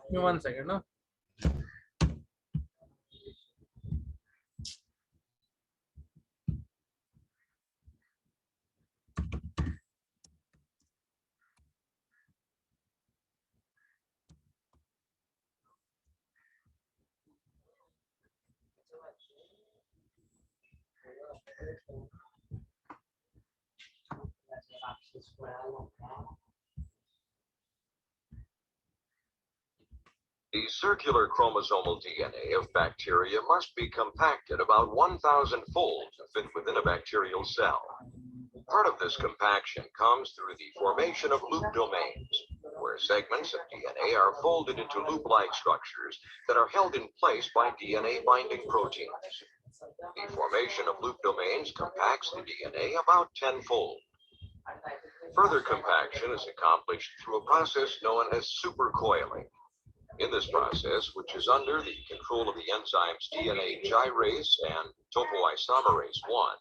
Give me 1 second. No? The circular chromosomal DNA of bacteria must be compacted about 1,000-fold to fit within a bacterial cell. Part of this compaction comes through the formation of loop domains, where segments of DNA are folded into loop-like structures that are held in place by DNA-binding proteins. The formation of loop domains compacts the DNA about 10-fold. Further compaction is accomplished through a process known as supercoiling. In this process, which is under the control of the enzymes DNA gyrase and topoisomerase 1,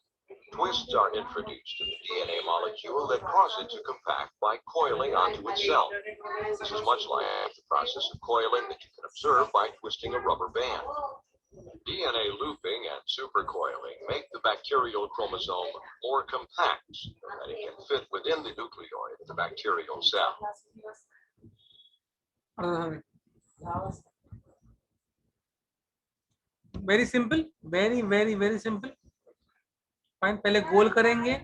twists are introduced to the DNA molecule that cause it to compact by coiling onto itself. This is much like the process of coiling that you can observe by twisting a rubber band. DNA looping and supercoiling make the bacterial chromosome more compact so that it can fit within the nucleoid of the bacterial cell. Very simple, very very very simple. Fine, पहले गोल करेंगे,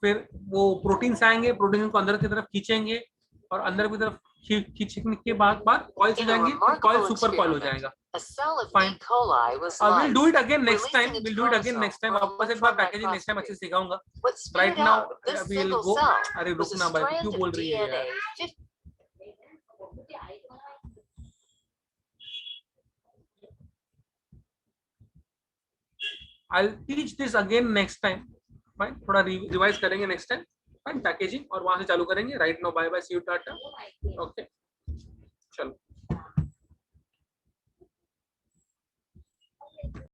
फिर वो प्रोटीन्स आएंगे, प्रोटीन को अंदर की तरफ खींचेंगे और अंदर की तरफ खींचने के बाद कॉइल्स हो In a जाएंगी, फिर कॉइल remarkable सुपर कॉइल हो experiment, जाएगा। a cell of Fine. E. coli was we'll do it lysed, again next time, releasing its we'll do it again chromosome next time। for वापस एक बार electron पैकेजिंग नेक्स्ट टाइम अच्छे से microscopy. सिखाऊंगा। What spit right it now out, this we'll single go। cell अरे was a रुकना भाई, strand क्यों of बोल रही है DNA. यार? I'll teach this again next time। Fine, थोड़ा रिवाइज करेंगे नेक्स्ट टाइम। फाइन, पैकेजिंग और वहां से चालू करेंगे। Right now bye bye, see you, tata. Okay.